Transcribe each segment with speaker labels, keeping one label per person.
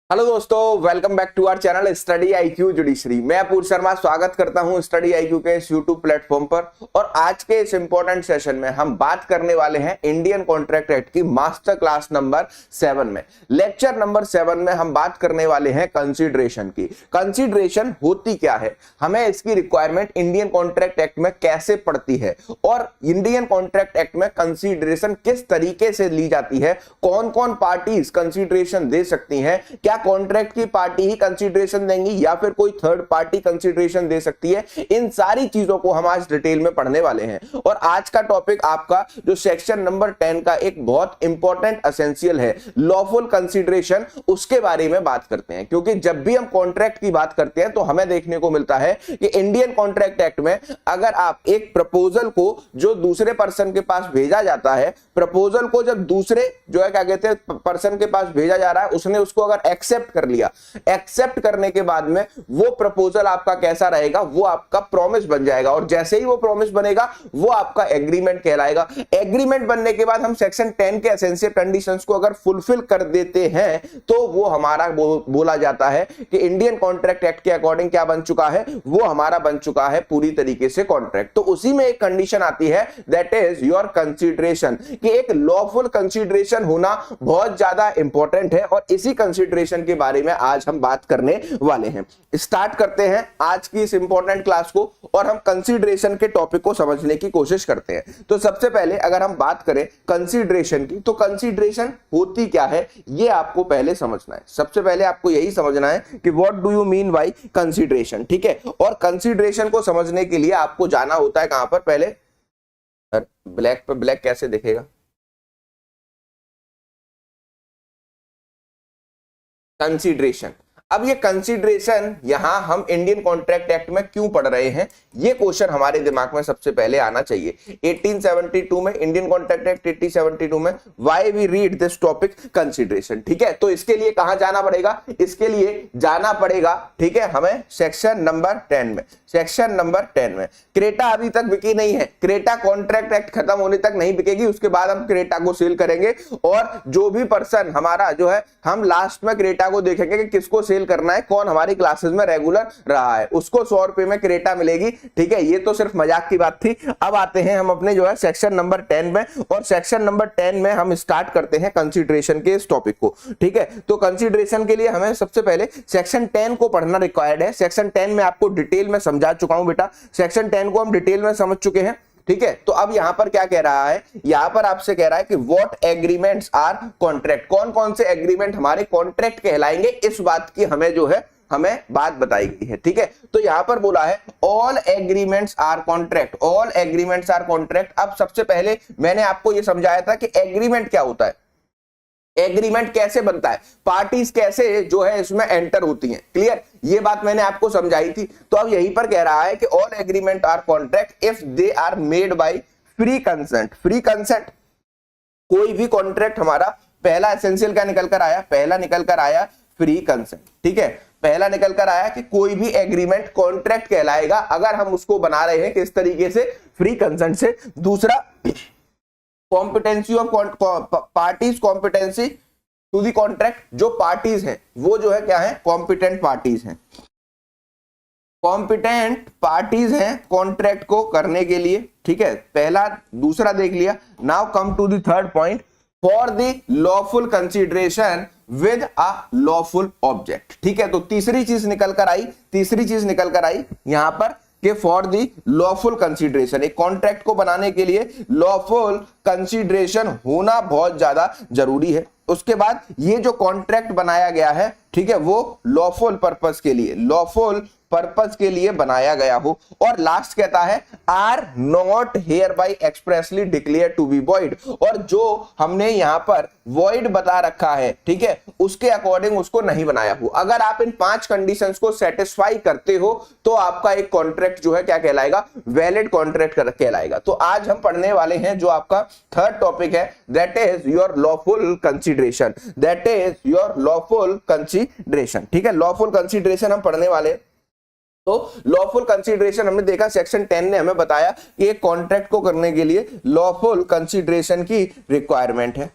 Speaker 1: Hello दोस्तों, welcome back to our channel study IQ judiciary. मैं अपूर्व शर्मा स्वागत करता हूं स्टडी आईक्यू के इस यूट्यूब प्लेटफॉर्म पर। और आज के इस इंपॉर्टेंट सेशन में हम बात करने वाले हैं इंडियन कॉन्ट्रैक्ट एक्ट की मास्टर क्लास नंबर 7 में। लेक्चर नंबर 7 में हम बात करने वाले हैं कंसीडरेशन की। कंसीडरेशन होती क्या है, हमें इसकी रिक्वायरमेंट इंडियन कॉन्ट्रैक्ट एक्ट में कैसे पड़ती है और इंडियन कॉन्ट्रैक्ट एक्ट में कंसीडरेशन किस तरीके से ली जाती है, कौन कौन पार्टीज कंसीडरेशन दे सकती हैं, क्या कॉन्ट्रैक्ट की पार्टी ही कंसीडरेशन देंगी या फिर कोई थर्ड पार्टी कंसीडरेशन दे सकती है। इन सारी चीजों को हम आज डिटेल में पढ़ने वाले हैं। और आज का टॉपिक आपका जो सेक्शन नंबर 10 का एक बहुत इंपॉर्टेंट एसेंशियल है, लॉफुल कंसीडरेशन, उसके बारे में बात करते हैं। क्योंकि जब भी हम कॉन्ट्रैक्ट की बात करते हैं तो हमें देखने को मिलता है कि इंडियन कॉन्ट्रैक्ट एक्ट में अगर आप एक प्रपोजल को जो दूसरे पर्सन के पास भेजा जाता है, प्रपोजल को जब दूसरे जो है क्या कहते हैं पर्सन के पास भेजा जा रहा है, उसने उसको अगर एक्सेप्ट कर लिया, एक्सेप्ट करने के बाद में वो प्रपोजल आपका कैसा रहेगा, वो आपका प्रॉमिस बन जाएगा। और जैसे ही वो प्रॉमिस बनेगा वो आपका एग्रीमेंट कहलाएगा। एग्रीमेंट बनने के बाद हम सेक्शन 10 के एसेंशियल कंडीशंस को अगर फुलफिल कर देते हैं तो वो हमारा बोला जाता है कि इंडियन कॉन्ट्रैक्ट एक्ट के अकॉर्डिंग क्या बन चुका है, वो हमारा बन चुका है पूरी तरीके से कॉन्ट्रैक्ट। तो उसी में एक कंडीशन आती है, दैट इज योर कंसीडरेशन, कि एक लॉफुल कंसीडरेशन होना बहुत ज्यादा इंपॉर्टेंट है। और इसी कंसीडरेशन के बारे में आज हम बात करने वाले हैं। स्टार्ट करते हैं आज की इस इंपॉर्टेंट क्लास को और हम कंसीडरेशन के टॉपिक को समझने की कोशिश करते हैं। तो सबसे पहले अगर हम बात करें कंसीडरेशन की, तो कंसीडरेशन होती क्या है ये आपको पहले समझना है। सबसे पहले आपको यही समझना है कि what do you mean by consideration, ठीक है। और कंसीडरेशन को समझने के लिए आपको जाना होता है कहां पर, पहले ब्लैक पे ब्लैक कैसे दिखेगा, कंसीडरेशन। अब ये कंसीडरेशन यहां हम इंडियन कॉन्ट्रैक्ट एक्ट में क्यों पढ़ रहे हैं, ये क्वेश्चन हमारे दिमाग में सबसे पहले आना चाहिए। 1872 में इंडियन कॉन्ट्रैक्ट एक्ट 1872 में why we read this topic consideration, ठीक है। तो इसके लिए कहां जाना पड़ेगा, इसके लिए जाना पड़ेगा, ठीक है, हमें सेक्शन नंबर 10 में। सेक्शन नंबर 10 में क्रेटा अभी तक बिकी नहीं है, क्रेटा कॉन्ट्रैक्ट एक्ट खत्म होने तक नहीं बिकेगी, उसके बाद हम क्रेटा को सेल करेंगे। और जो भी पर्सन हमारा जो है, हम लास्ट में क्रेटा को देखेंगे कि किसको सेल करना है, कौन हमारी क्लासेस में रेगुलर रहा है, उसको 100 रुपए में क्रेटा मिलेगी, ठीक है। ये तो सिर्फ मजाक की बात थी। अब आते हैं हम अपने जो है सेक्शन नंबर 10 में, और सेक्शन नंबर 10 में हम स्टार्ट करते हैं कंसीडरेशन के इस टॉपिक को, ठीक है। तो कंसीडरेशन के लिए हमें सबसे पहले सेक्शन 10 को पढ़ना रिक्वायर्ड है। सेक्शन 10 में आपको डिटेल में समझा चुका हूं बेटा, सेक्शन 10 को हम डिटेल में समझ चुके हैं, ठीक है। तो अब यहां पर क्या कह रहा है, यहां पर आपसे कह रहा है कि व्हाट एग्रीमेंट्स आर कॉन्ट्रैक्ट, कौन कौन से एग्रीमेंट हमारे कॉन्ट्रैक्ट कहलाएंगे, इस बात की हमें जो है हमें बात बताई गई है, ठीक है। तो यहां पर बोला है all agreements are contract, all agreements are contract. अब सबसे पहले मैंने आपको यह समझाया था कि एग्रीमेंट क्या होता है, एग्रीमेंट कैसे बनता है, पार्टीज कैसे जो है इसमें एंटर होती हैं, क्लियर, ये बात मैंने आपको समझाई थी। तो अब यहीं पर कह रहा है कि all agreement are contract if they are made by free consent. Free consent, कोई भी कॉन्ट्रैक्ट हमारा पहला एसेंशियल क्या निकल कर आया, पहला निकल कर आया फ्री कंसेंट, ठीक है। पहला निकल कर आया कि कोई भी एग्रीमेंट कॉन्ट्रैक्ट कहलाएगा अगर हम उसको बना रहे हैं किस तरीके से, फ्री कंसेंट से। दूसरा, competency of parties, competency to the contract, जो पार्टीज हैं वो जो है क्या है, कॉम्पिटेंट पार्टीज हैं, कॉम्पिटेंट पार्टीज हैं कॉन्ट्रैक्ट को करने के लिए, ठीक है, पहला। दूसरा देख लिया। Now come to the third point, for the lawful consideration with a lawful object, ठीक है। तो तीसरी चीज निकल कर आई, तीसरी चीज निकल कर आई यहां पर कि फॉर दी लॉफुल कंसीडरेशन, एक कॉन्ट्रैक्ट को बनाने के लिए लॉफुल कंसीडरेशन होना बहुत ज्यादा जरूरी है। उसके बाद ये जो कॉन्ट्रैक्ट बनाया गया है, ठीक है, वो लॉफुल पर्पस के लिए, लॉफुल पर्पस के लिए बनाया गया हो। और लास्ट कहता है are not hereby expressly declared to be void, और जो हमने यहां पर वॉइड बता रखा है, ठीक है, उसके अकॉर्डिंग उसको नहीं बनाया हो। अगर आप इन 5 कंडीशंस को सेटिस्फाई करते हो तो आपका एक कॉन्ट्रैक्ट जो है क्या कहलाएगा, वैलिड कॉन्ट्रैक्ट कहलाएगा। तो आज हम पढ़ने वाले हैं जो आपका थर्ड टॉपिक है, that is your lawful consideration, that is your lawful consideration, ठीक है। लॉफुल कंसीडरेशन हम पढ़ने वाले। तो लॉफुल कंसीडरेशन हमने देखा, सेक्शन 10 ने हमें बताया कि एक कॉन्ट्रैक्ट को करने के लिए लॉफुल कंसीडरेशन की रिक्वायरमेंट है।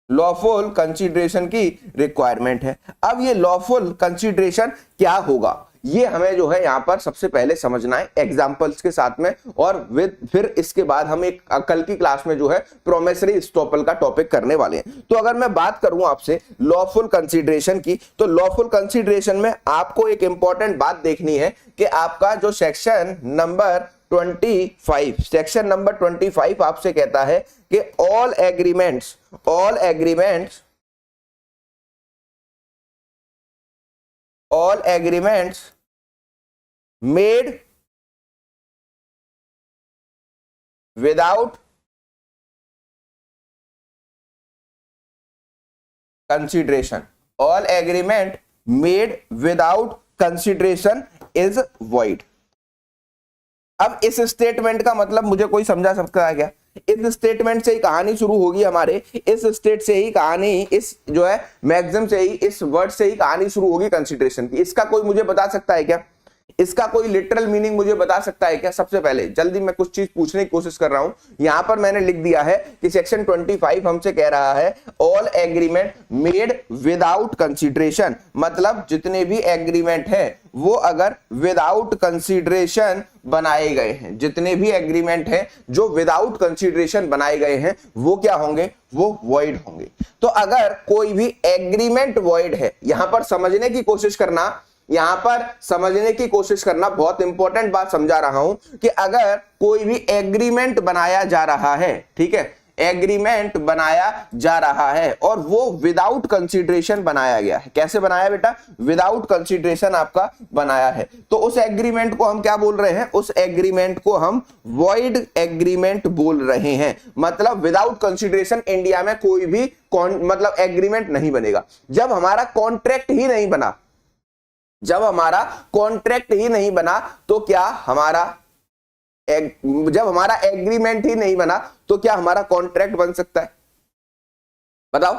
Speaker 1: लॉफुल कंसीडरेशन की रिक्वायरमेंट है। अब ये लॉफुल कंसीडरेशन क्या होगा, ये हमें जो है यहाँ पर सबसे पहले समझना है एग्जांपल्स के साथ में, और फिर इसके बाद हम एक कल की क्लास में जो है प्रोमिसरी एस्टॉपल का टॉपिक करने वाले हैं। तो अगर मैं बात करूं आपसे लॉफुल कंसीडरेशन की, तो लॉफुल कंसीडरेशन में आपको एक इंपॉर्टेंट बात देखनी है कि आपका जो सेक्शन नंबर 25 आपसे कहता है कि all agreements made without consideration, all agreement made without consideration is void। अब इस स्टेटमेंट का मतलब मुझे कोई समझा सकता है क्या? इस स्टेटमेंट से ही कहानी शुरू होगी हमारे, इस स्टेट से ही कहानी, इस जो है मैक्सिमम से ही, इस वर्ड से ही कहानी शुरू होगी कंसीडरेशन की। इसका कोई मुझे बता सकता है क्या? इसका कोई लिटरल मीनिंग मुझे बता सकता है क्या? सबसे पहले जल्दी मैं कुछ चीज पूछने की कोशिश कर रहा हूं। यहां पर मैंने लिख दिया है कि सेक्शन 25 हमसे कह रहा है all agreement made without consideration, मतलब जितने भी एग्रीमेंट है वो अगर विदाउट कंसीडरेशन बनाए गए हैं, जितने भी एग्रीमेंट हैं जो विदाउट कंसीडरेशन बनाए गए हैं वो क्या होंगे? वो वॉइड होंगे। तो अगर कोई भी एग्रीमेंट वॉइड है, यहां पर समझने की कोशिश करना, बहुत इंपॉर्टेंट बात समझा रहा हूं कि अगर कोई भी एग्रीमेंट बनाया जा रहा है, ठीक है, एग्रीमेंट बनाया जा रहा है और वो विदाउट कंसीडरेशन बनाया गया है। कैसे बनाया बेटा? विदाउट कंसीडरेशन आपका बनाया है, तो उस एग्रीमेंट को हम क्या बोल रहे हैं? उस एग्रीमेंट को हम वॉइड एग्रीमेंट बोल रहे हैं। मतलब विदाउट कंसीडरेशन इंडिया में कोई भी मतलब एग्रीमेंट नहीं बनेगा। जब हमारा कॉन्ट्रैक्ट ही नहीं बना, तो क्या हमारा जब हमारा एग्रीमेंट ही नहीं बना तो क्या हमारा कॉन्ट्रैक्ट बन सकता है? बताओ।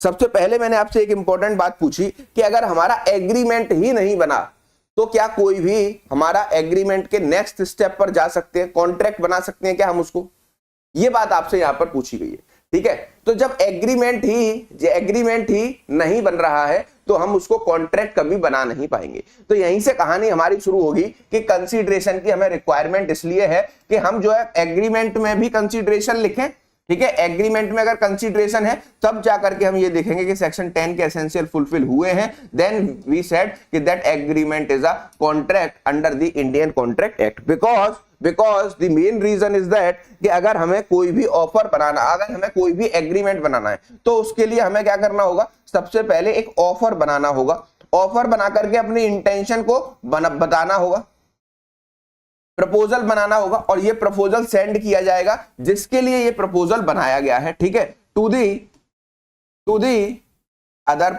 Speaker 1: सबसे पहले मैंने आपसे एक इंपॉर्टेंट बात पूछी कि अगर हमारा एग्रीमेंट ही नहीं बना तो क्या कोई भी हमारा एग्रीमेंट के नेक्स्ट स्टेप पर जा सकते हैं, कॉन्ट्रैक्ट बना सकते हैं क्या हम उसको? ये बात आपसे यहां पर पूछी गई है, ठीक है। तो जब एग्रीमेंट ही नहीं बन रहा है तो हम उसको कॉन्ट्रैक्ट कभी बना नहीं पाएंगे। तो यहीं से कहानी हमारी शुरू होगी कि कंसीडरेशन की हमें रिक्वायरमेंट इसलिए है कि हम जो है एग्रीमेंट में भी कंसीडरेशन लिखें, ठीक है। एग्रीमेंट में अगर कंसीडरेशन है तब जाकर के हम ये देखेंगे कि सेक्शन 10 के एसेंशियल फुलफिल हुए हैं, देन वी सेड कि that agreement is a contract under the Indian contract act. Because the main reason is that कि अगर हमें कोई भी ऑफर बनाना, अगर हमें कोई भी एग्रीमेंट बनाना है तो उसके लिए हमें क्या करना होगा? सबसे पहले एक ऑफर बनाना होगा। ऑफर बना करके अपनी इंटेंशन को बताना होगा, प्रपोजल बनाना होगा, और ये प्रपोजल सेंड किया जाएगा जिसके लिए ये प्रपोजल बनाया गया है, ठीक है, टू दी अदर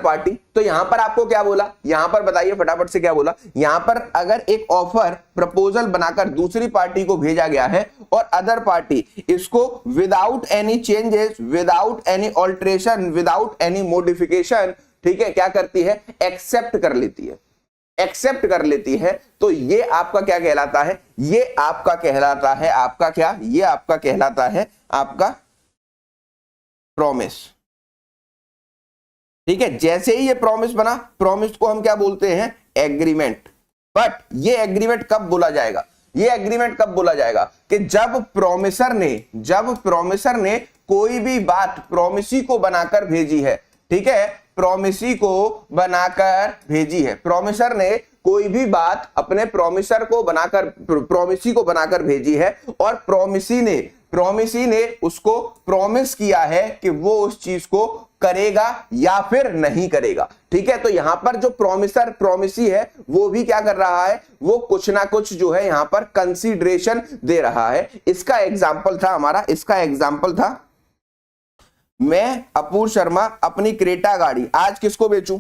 Speaker 1: पार्टी, तो यहां पर आपको क्या बोला? यहां पर बताइए फटाफट से क्या बोला? यहां पर अगर एक ऑफर प्रपोजल बनाकर दूसरी पार्टी को भेजा गया है और अदर पार्टी इसको without any changes, without any alteration, without any modification, ठीक है, क्या करती है? एक्सेप्ट कर लेती है, तो ये आपका क्या कहलाता है? ये आपका कहलाता है आपका प्रॉमिस, ठीक है। जैसे ही ये प्रॉमिस बना, प्रॉमिस को हम क्या बोलते हैं? एग्रीमेंट। बट ये एग्रीमेंट कब बोला जाएगा? कि जब प्रॉमिसर ने कोई भी बात प्रॉमिसी को बनाकर भेजी है, ठीक है, प्रॉमिसी को बनाकर भेजी है, प्रॉमिसर ने कोई भी बात अपने प्रॉमिसी को बनाकर भेजी है और प्रॉमिसी ने उसको प्रॉमिस किया है कि वो उस चीज को करेगा या फिर नहीं करेगा, ठीक है। तो यहां पर जो प्रॉमिसी है वो भी क्या कर रहा है? वो कुछ ना कुछ जो है यहां पर कंसीडरेशन दे रहा है। इसका एग्जाम्पल था मैं अपूर शर्मा अपनी क्रेटा गाड़ी आज किसको बेचूं?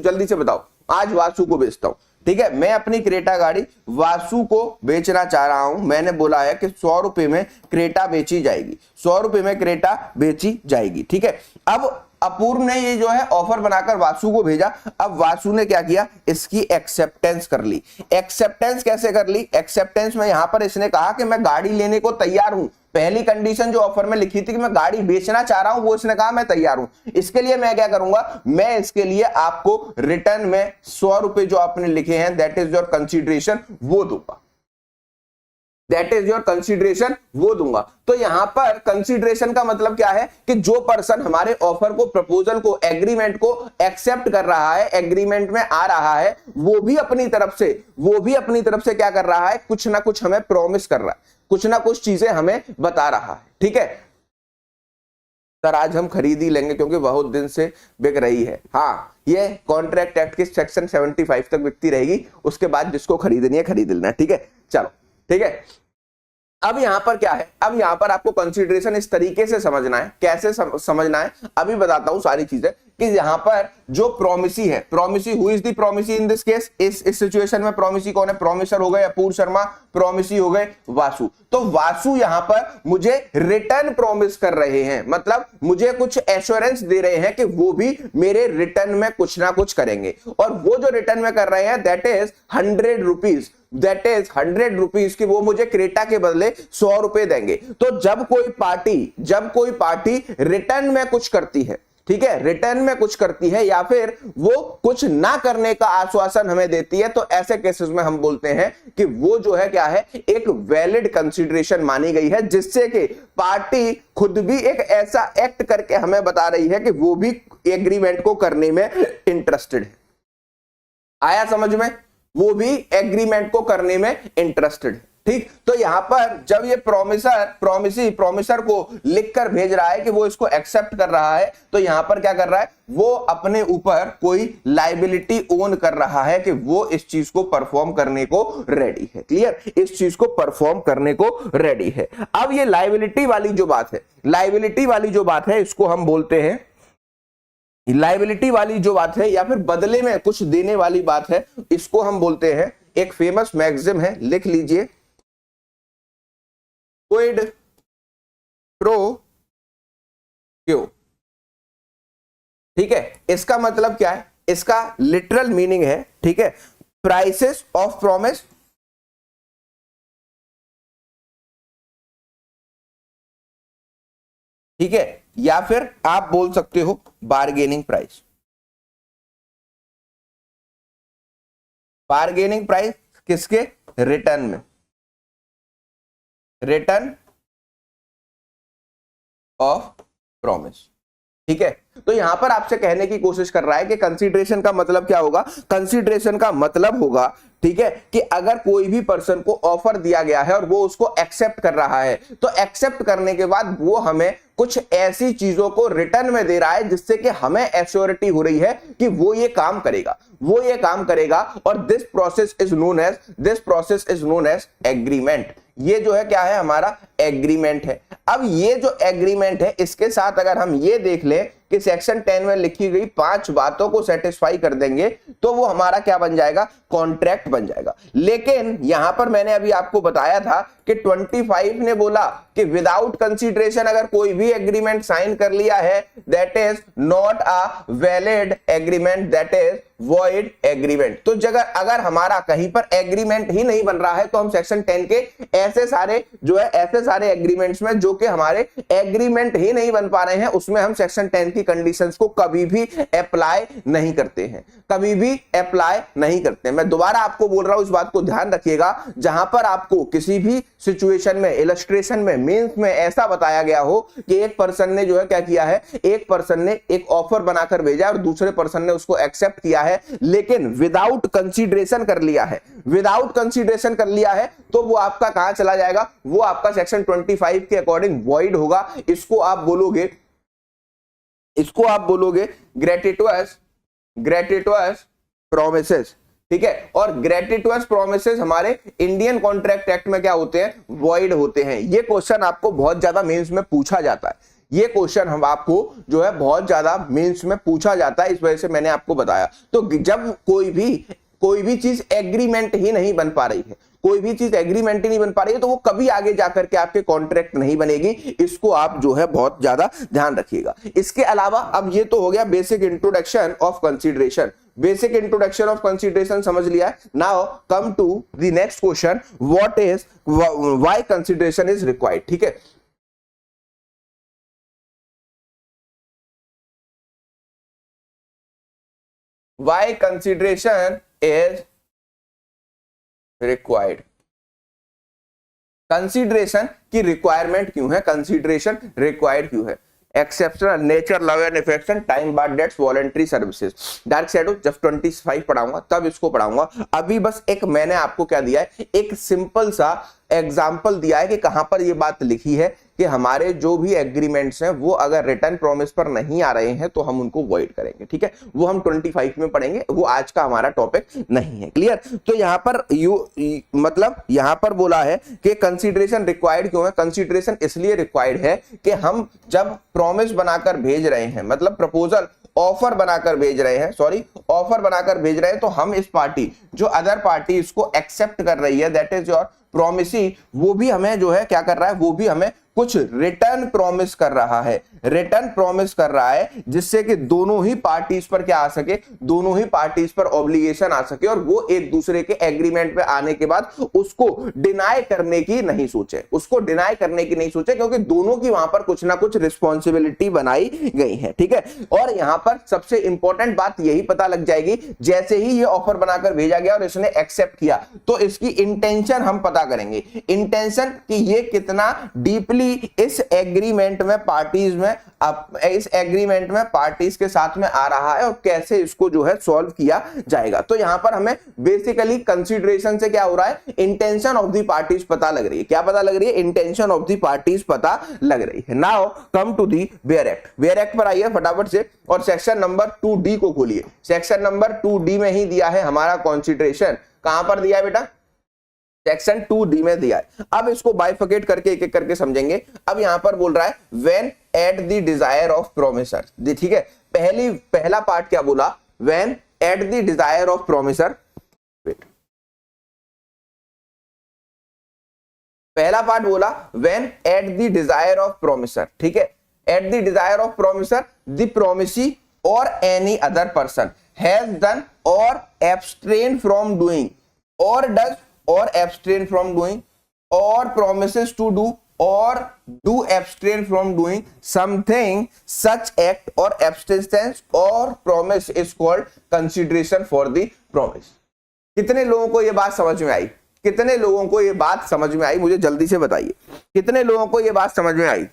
Speaker 1: जल्दी से बताओ। आज वासु को बेचता हूं, ठीक है। मैं अपनी क्रेटा गाड़ी वासु को बेचना चाह रहा हूं। मैंने बोला है कि 100 रुपए में क्रेटा बेची जाएगी, ठीक है। अब अपूर्व ने ये जो है ऑफर बनाकर वासु को भेजा। अब वासु ने क्या किया, इसकी एक्सेप्टेंस कर ली। एक्सेप्टेंस कैसे कर ली, एक्सेप्टेंस में यहां पर इसने कहा कि मैं गाड़ी लेने को तैयार हूं। पहली कंडीशन जो ऑफर में लिखी थी कि मैं गाड़ी बेचना चाह रहा हूं, वो इसने कहा मैं तैयार हूं। इसके लिए मैं क्या करूंगा, मैं इसके लिए आपको रिटर्न में 100 रुपए जो आपने लिखे हैं, दैट इज योर कंसीडरेशन, वो दूंगा। दैट इज योर कंसीडरेशन, वो दूंगा। तो यहां पर कंसीडरेशन का मतलब क्या है कि जो पर्सन हमारे ऑफर को, प्रपोजल को, एग्रीमेंट को एक्सेप्ट कर रहा है, एग्रीमेंट में आ रहा है, वो भी अपनी तरफ से क्या कर रहा है, कुछ ना कुछ हमें प्रॉमिस कर रहा है, कुछ ना कुछ चीजें हमें बता रहा है। ठीक है सर, आज हम खरीद ही लेंगे क्योंकि बहुत दिन से बिक रही है। हाँ, ये कॉन्ट्रैक्ट एक्ट के सेक्शन 75 तक बिकती रहेगी, उसके बाद जिसको खरीदनी है खरीद लेना। ठीक है, चलो ठीक है। अब यहां पर क्या है, अब यहां पर आपको कंसीडरेशन इस तरीके से समझना है। कैसे समझना है अभी बताता हूं सारी चीजें। कि यहां पर जो प्रोमिसी है, promisee, who is the promisee in this case, इस सिचुएशन में प्रोमिसी कौन है, प्रोमिसर हो गए अपूर्व शर्मा, प्रोमिसी हो गए वासु। तो वासु यहां पर मुझे रिटर्न प्रॉमिस कर रहे हैं, मतलब मुझे कुछ एश्योरेंस दे रहे हैं कि वो भी मेरे रिटर्न में कुछ ना कुछ करेंगे। और वो जो रिटर्न में कर रहे हैं that is 100 rupees, that is 100 rupees की वो मुझे क्रेटा के बदले 100 रुपए देंगे। तो जब कोई पार्टी रिटर्न में कुछ करती है, ठीक है, रिटर्न में कुछ करती है या फिर वो कुछ ना करने का आश्वासन हमें देती है, तो ऐसे केसेस में हम बोलते हैं कि वो जो है क्या है, एक वैलिड कंसीडरेशन मानी गई है, जिससे कि पार्टी खुद भी एक ऐसा एक्ट करके हमें बता रही है कि वो भी एग्रीमेंट को करने में इंटरेस्टेड है। आया समझ में, वो भी एग्रीमेंट को करने में इंटरेस्टेड है। ठीक, तो यहां पर जब ये प्रोमिसर को लिखकर भेज रहा है कि वो इसको एक्सेप्ट कर रहा है, तो यहां पर क्या कर रहा है, वो अपने ऊपर कोई लायबिलिटी ओन कर रहा है कि वो इस चीज को परफॉर्म करने को रेडी है। क्लियर, इस चीज को परफॉर्म करने को रेडी है। अब ये लायबिलिटी वाली जो बात है, इसको हम बोलते हैं, लायबिलिटी वाली जो बात है या फिर बदले में कुछ देने वाली बात है, इसको हम बोलते हैं, एक फेमस मैक्सिम है, लिख लीजिए, क्विड प्रो क्यो। ठीक है, इसका मतलब क्या है, इसका लिटरल मीनिंग है, ठीक है, प्राइसेस ऑफ प्रॉमिस, ठीक है, या फिर आप बोल सकते हो बार्गेनिंग प्राइस। बार्गेनिंग प्राइस किसके, रिटर्न में, रिटर्न ऑफ प्रॉमिस। ठीक है, तो यहां पर आपसे कहने की कोशिश कर रहा है कि कंसीडरेशन का मतलब क्या होगा, कंसीडरेशन का मतलब होगा, ठीक है, कि अगर कोई भी पर्सन को ऑफर दिया गया है और वो उसको एक्सेप्ट कर रहा है, तो एक्सेप्ट करने के बाद वो हमें कुछ ऐसी चीजों को रिटर्न में दे रहा है जिससे कि हमें एश्योरिटी हो रही है कि वो ये काम करेगा, और this process is known as agreement. ये जो है क्या है, हमारा एग्रीमेंट है। अब ये जो एग्रीमेंट है, इसके साथ अगर हम ये देख लें कि सेक्शन 10 में लिखी गई 5 बातों को सेटिस्फाई कर देंगे, तो वो हमारा क्या बन जाएगा, कॉन्ट्रैक्ट बन जाएगा। लेकिन यहां पर मैंने अभी आपको बताया था कि 25 ने बोला कि विदाउट कंसीडरेशन अगर कोई भी एग्रीमेंट साइन कर लिया है, that is not a valid agreement, that is void agreement. तो अगर हमारा कहीं पर एग्रीमेंट ही नहीं बन रहा है, तो हम सेक्शन 10 के ऐसे सारे एग्रीमेंट्स में जो कि हमारे एग्रीमेंट ही नहीं बन पा रहे हैं, उसमें हम सेक्शन 10 की कंडीशंस को कभी भी अप्लाई नहीं करते हैं, मैं दोबारा आपको बोल रहा हूं, इस बात को ध्यान रखिएगा। जहां पर आपको किसी भी सिचुएशन में, इलस्ट्रेशन में, मीन्स में ऐसा बताया गया हो कि एक पर्सन ने जो है क्या किया है, एक पर्सन ने एक ऑफर बनाकर भेजा और दूसरे पर्सन ने उसको एक्सेप्ट किया है, लेकिन विदाउट कंसीडरेशन कर लिया है, तो वो आपका कहां चला जाएगा, वो आपका सेक्शन 25 के अकॉर्डिंग वॉइड होगा। इसको आप बोलोगे ग्रेटिटुअस प्रोमिसेस। ठीक है, और ग्रेटिटुअस प्रोमिसेस हमारे इंडियन कॉन्ट्रैक्ट एक्ट में क्या होते हैं, वॉइड होते हैं। ये क्वेश्चन आपको बहुत ज्यादा मेंस में पूछा जाता है, ये क्वेश्चन हम आपको जो है बहुत ज्यादा मेंस में पूछा जाता है, इस वजह से मैंने आपको बताया। तो जब कोई भी चीज एग्रीमेंट ही नहीं बन पा रही है, कोई भी चीज एग्रीमेंट ही नहीं बन पा रही है तो वो कभी आगे जाकर के आपके कॉन्ट्रैक्ट नहीं बनेगी। इसको आप जो है बहुत ज्यादा ध्यान रखिएगा। इसके अलावा अब ये तो हो गया basic introduction of consideration. Basic introduction of consideration समझ लिया। Now come to the next question, what is why consideration is required. ठीक है, why consideration is required. Consideration की रिक्वायरमेंट क्यों है, कंसीडरेशन रिक्वायर्ड क्यों है? Exceptional nature, love and affection, time bar debts, voluntary services. Dark shadow जब 25 पढ़ाऊंगा तब इसको पढ़ाऊंगा। अभी बस एक मैंने आपको क्या दिया है, एक सिंपल सा एग्जाम्पल दिया है कि कहां पर ये बात लिखी है कि हमारे जो भी एग्रीमेंट्स हैं वो अगर रिटर्न प्रॉमिस पर नहीं आ रहे हैं तो हम उनको वॉइड करेंगे। ठीक है, वो हम 25 में पढ़ेंगे, वो आज का हमारा टॉपिक नहीं है। क्लियर? तो यहां पर मतलब यहां पर बोला है कि कंसीडरेशन रिक्वायर्ड क्यों है। कंसीडरेशन इसलिए रिक्वायर्ड है कि हम जब प्रॉमिस बनाकर भेज रहे हैं, मतलब प्रपोजल ऑफर बनाकर भेज रहे हैं, सॉरी ऑफर बनाकर भेज रहे हैं, तो हम इस पार्टी जो अदर पार्टी इसको एक्सेप्ट कर रही है, दैट इज योर प्रॉमिसी, वो भी हमें जो है क्या कर रहा है, वो भी हमें कुछ रिटर्न प्रॉमिस कर रहा है। रिटर्न प्रॉमिस कर रहा है जिससे कि दोनों ही पार्टीज पर क्या आ सके, दोनों ही पार्टीज पर ऑब्लिगेशन आ सके और वो एक दूसरे के एग्रीमेंट पे आने के बाद उसको डिनाई करने की नहीं सोचे, उसको डिनाई करने की नहीं सोचे, क्योंकि दोनों की वहां पर कुछ ना कुछ रिस्पॉन्सिबिलिटी बनाई गई है। ठीक है, और यहां पर सबसे इंपॉर्टेंट बात यही पता लग जाएगी, जैसे ही ये ऑफर बनाकर भेजा गया और इसने एक्सेप्ट किया तो इसकी इंटेंशन हम पता करेंगे। इंटेंशन कि ये कितना डीपली इस एग्रीमेंट में पार्टीज में, इस एग्रीमेंट में पार्टीज के साथ में आ रहा है और कैसे इसको जो है सॉल्व किया जाएगा। तो यहां पर हमें बेसिकली कंसीडरेशन से क्या हो रहा है, इंटेंशन ऑफ द पार्टीज पता लग रही है। क्या पता लग रही है? इंटेंशन ऑफ द पार्टीज पता लग रही है। Now come to the bare act. Bare act पर आइए फटाफट से और सेक्शन नंबर 2D को खोलिए। सेक्शन नंबर 2D में ही दिया है हमारा कंसीडरेशन। कहां पर दिया है बेटा? सेक्शन 2D में दिया है। अब इसको बाइफिकेट करके एक एक करके समझेंगे। अब यहां पर बोल रहा है when at the desire of promisor. ठीक है, पहला पार्ट क्या बोला? When at the desire of promisor. पहला पार्ट बोला when at the desire of promisor. ठीक है, at the desire of promisor the promisee और any other person has done और एब्सट्रेन फ्रॉम डूइंग और does or abstain from doing or promises to do or do abstain from doing something, such act or abstinence or promise is called consideration for the promise। कितने लोगों को ये बात समझ में आई? कितने लोगों को ये बात समझ में आई? मुझे जल्दी से बताइए, कितने लोगों को ये बात समझ में आई?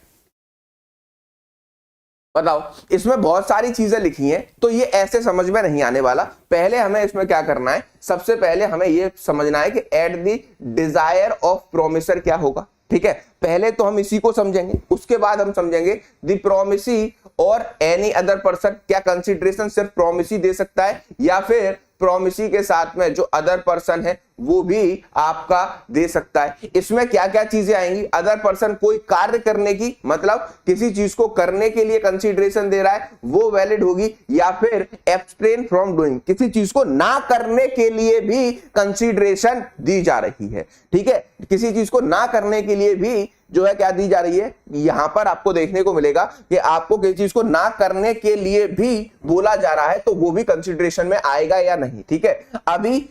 Speaker 1: बताओ। इसमें बहुत सारी चीजें लिखी हैं तो ये ऐसे समझ में नहीं आने वाला। पहले हमें इसमें क्या करना है, सबसे पहले हमें ये समझना है कि eight the desire of promisor क्या होगा। ठीक है, पहले तो हम इसी को समझेंगे, उसके बाद हम समझेंगे द प्रोमिसी और एनी अदर पर्सन। क्या कंसीडरेशन सिर्फ प्रोमिसी दे सकता है या फिर प्रोमिसी के साथ में जो अदर पर्सन है वो भी आपका दे सकता है? इसमें क्या क्या चीजें आएंगी? अदर पर्सन कोई कार्य करने की, मतलब किसी चीज को करने के लिए कंसीडरेशन दे रहा है, वो वैलिड होगी, या फिर एब्सटेन फ्रॉम डूइंग, किसी चीज को ना करने के लिए भी कंसीडरेशन दी जा रही है। ठीक है, किसी चीज को ना करने के लिए भी जो है क्या दी जा रही है, यहां पर आपको देखने को मिलेगा कि आपको किसी चीज को ना करने के लिए भी बोला जा रहा है तो वो भी कंसीडरेशन में आएगा या नहीं। ठीक है, अभी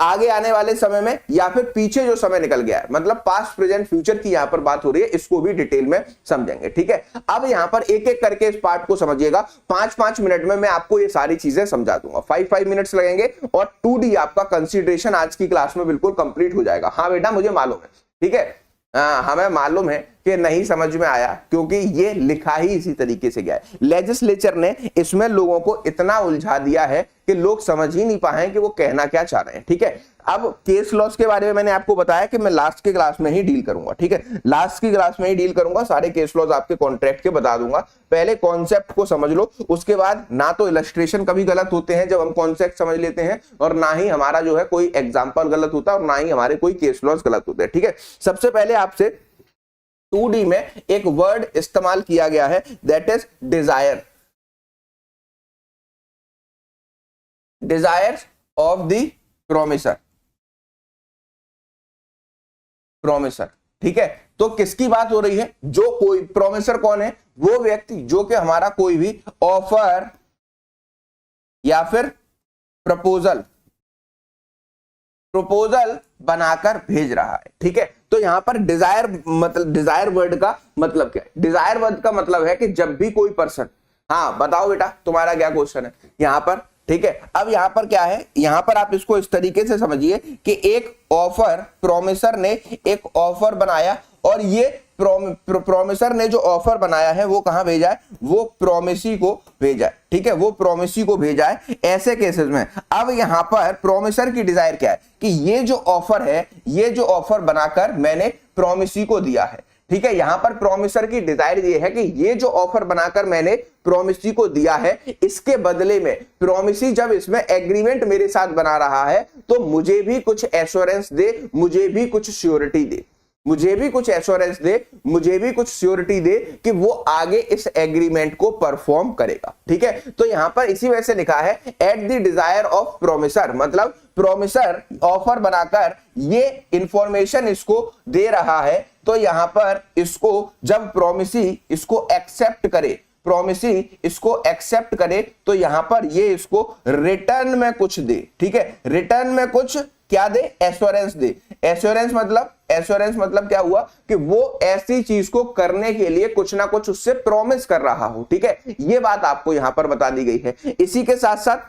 Speaker 1: आगे आने वाले समय में या फिर पीछे जो समय निकल गया है, मतलब पास्ट प्रेजेंट फ्यूचर की यहां पर बात हो रही है, इसको भी डिटेल में समझेंगे। ठीक है, अब यहां पर एक एक करके इस पार्ट को समझिएगा। 5-5 मिनट में मैं आपको ये सारी चीजें समझा दूंगा। 5-5 मिनट्स लगेंगे और 2D आपका कंसीडरेशन आज की क्लास में बिल्कुल कंप्लीट हो जाएगा। हाँ बेटा, मुझे मालूम है। ठीक है, हमें मालूम है कि नहीं समझ में आया क्योंकि ये लिखा ही इसी तरीके से गया है। लेजिस्लेचर ने इसमें लोगों को इतना उलझा दिया है कि लोग समझ ही नहीं पाए कि वो कहना क्या चाह रहे हैं। ठीक है, अब केस लॉस के बारे में मैंने आपको बताया कि मैं लास्ट के क्लास में ही डील करूंगा। ठीक है, लास्ट की क्लास में ही डील करूंगा, सारे केस लॉस आपके कॉन्ट्रैक्ट के बता दूंगा। पहले कॉन्सेप्ट को समझ लो, उसके बाद ना तो इलस्ट्रेशन कभी गलत होते हैं जब हम कॉन्सेप्ट समझ लेते हैं, और ना ही हमारा जो है कोई एग्जाम्पल गलत होता है, और ना ही हमारे कोई केस लॉस गलत होते हैं। ठीक है, सबसे पहले आपसे 2D में एक वर्ड इस्तेमाल किया गया है, that is desire. Desire of the promisor. Promisor. ठीक है, तो किसकी बात हो रही है? जो कोई प्रोमिसर कौन है? वो व्यक्ति जो कि हमारा कोई भी ऑफर या फिर प्रपोजल बनाकर भेज रहा है। ठीक है, तो यहां पर डिजायर मतलब डिजायर वर्ड का मतलब क्या है? डिजायर वर्ड का मतलब है कि जब भी कोई पर्सन, हाँ बताओ बेटा तुम्हारा क्या क्वेश्चन है यहां पर। ठीक है, अब यहां पर क्या है, यहां पर आप इसको इस तरीके से समझिए कि एक ऑफर, प्रोमिसर ने एक ऑफर बनाया और ये प्रोमिसर ने जो ऑफर बनाया है वो कहां भेजा है? वो प्रोमिसी को भेजा है। ठीक है, वो प्रोमिसी को भेजा है ऐसे केसेस में। अब यहां पर प्रोमिसर की डिजायर क्या है कि ये जो ऑफर है, ये जो ऑफर बनाकर मैंने प्रोमिसी को दिया है। ठीक है, यहां पर प्रोमिसर की डिजायर ये है कि ये जो ऑफर बनाकर मैंने प्रोमिसी को दिया है, इसके बदले में प्रोमिसी जब इसमें एग्रीमेंट मेरे साथ बना रहा है तो मुझे भी कुछ एश्योरेंस दे, मुझे भी कुछ श्योरिटी दे, मुझे भी कुछ एश्योरेंस दे, मुझे भी कुछ श्योरिटी दे कि वो आगे इस एग्रीमेंट को परफॉर्म करेगा। ठीक है, तो यहां पर इसी वजह से लिखा है at the desire of promisor, मतलब प्रोमिसर ऑफर बनाकर ये इंफॉर्मेशन इसको दे रहा है। तो यहां पर इसको जब प्रोमिसी इसको एक्सेप्ट करे, प्रोमिसी इसको एक्सेप्ट करे तो यहां पर ये इसको रिटर्न में कुछ दे। ठीक है, रिटर्न में कुछ क्या दे? एश्योरेंस दे। एश्योरेंस मतलब क्या हुआ कि वो ऐसी चीज को करने के लिए कुछ ना कुछ उससे प्रॉमिस कर रहा हो। ठीक है, ये बात आपको यहां पर बता दी गई है। इसी के साथ साथ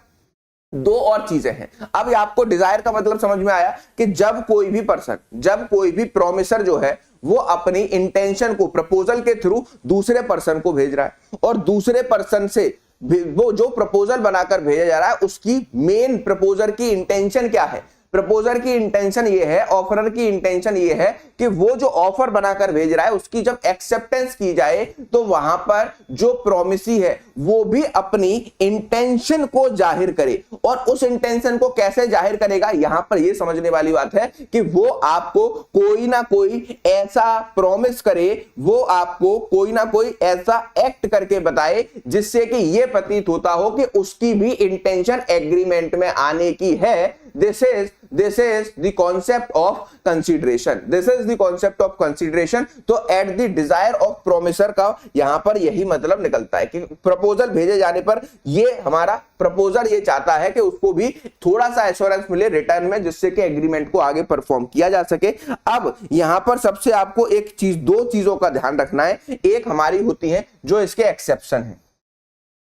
Speaker 1: दो और चीजें हैं। अब आपको डिजायर का मतलब समझ में आया कि जब कोई भी पर्सन, जब कोई भी प्रोमिसर जो है वो अपनी इंटेंशन को प्रपोजल के थ्रू दूसरे पर्सन को भेज रहा है और दूसरे पर्सन से वो जो प्रपोजल बनाकर भेजा जा रहा है उसकी मेन प्रपोजर की इंटेंशन क्या है? प्रपोजर की इंटेंशन ये है, ऑफरर की इंटेंशन ये है कि वो जो ऑफर बनाकर भेज रहा है उसकी जब एक्सेप्टेंस की जाए तो वहां पर जो प्रोमिसी है वो भी अपनी इंटेंशन को जाहिर करे। और उस इंटेंशन को कैसे जाहिर करेगा? यहां पर ये समझने वाली बात है कि वो आपको कोई ना कोई ऐसा प्रॉमिस करे, वो आपको कोई ना कोई ऐसा एक्ट करके बताए जिससे कि ये प्रतीत होता हो कि उसकी भी इंटेंशन एग्रीमेंट में आने की है। This is the concept of consideration. This is the concept of consideration. तो at the desire of promiser का यहां पर यही मतलब निकलता है कि प्रपोजल भेजे जाने पर ये हमारा प्रपोजल ये चाहता है कि उसको भी थोड़ा सा एश्योरेंस मिले रिटर्न में, जिससे कि एग्रीमेंट को आगे परफॉर्म किया जा सके। अब यहां पर सबसे आपको एक चीज, दो चीजों का ध्यान रखना है। एक हमारी होती है जो इसके एक्सेप्शन है,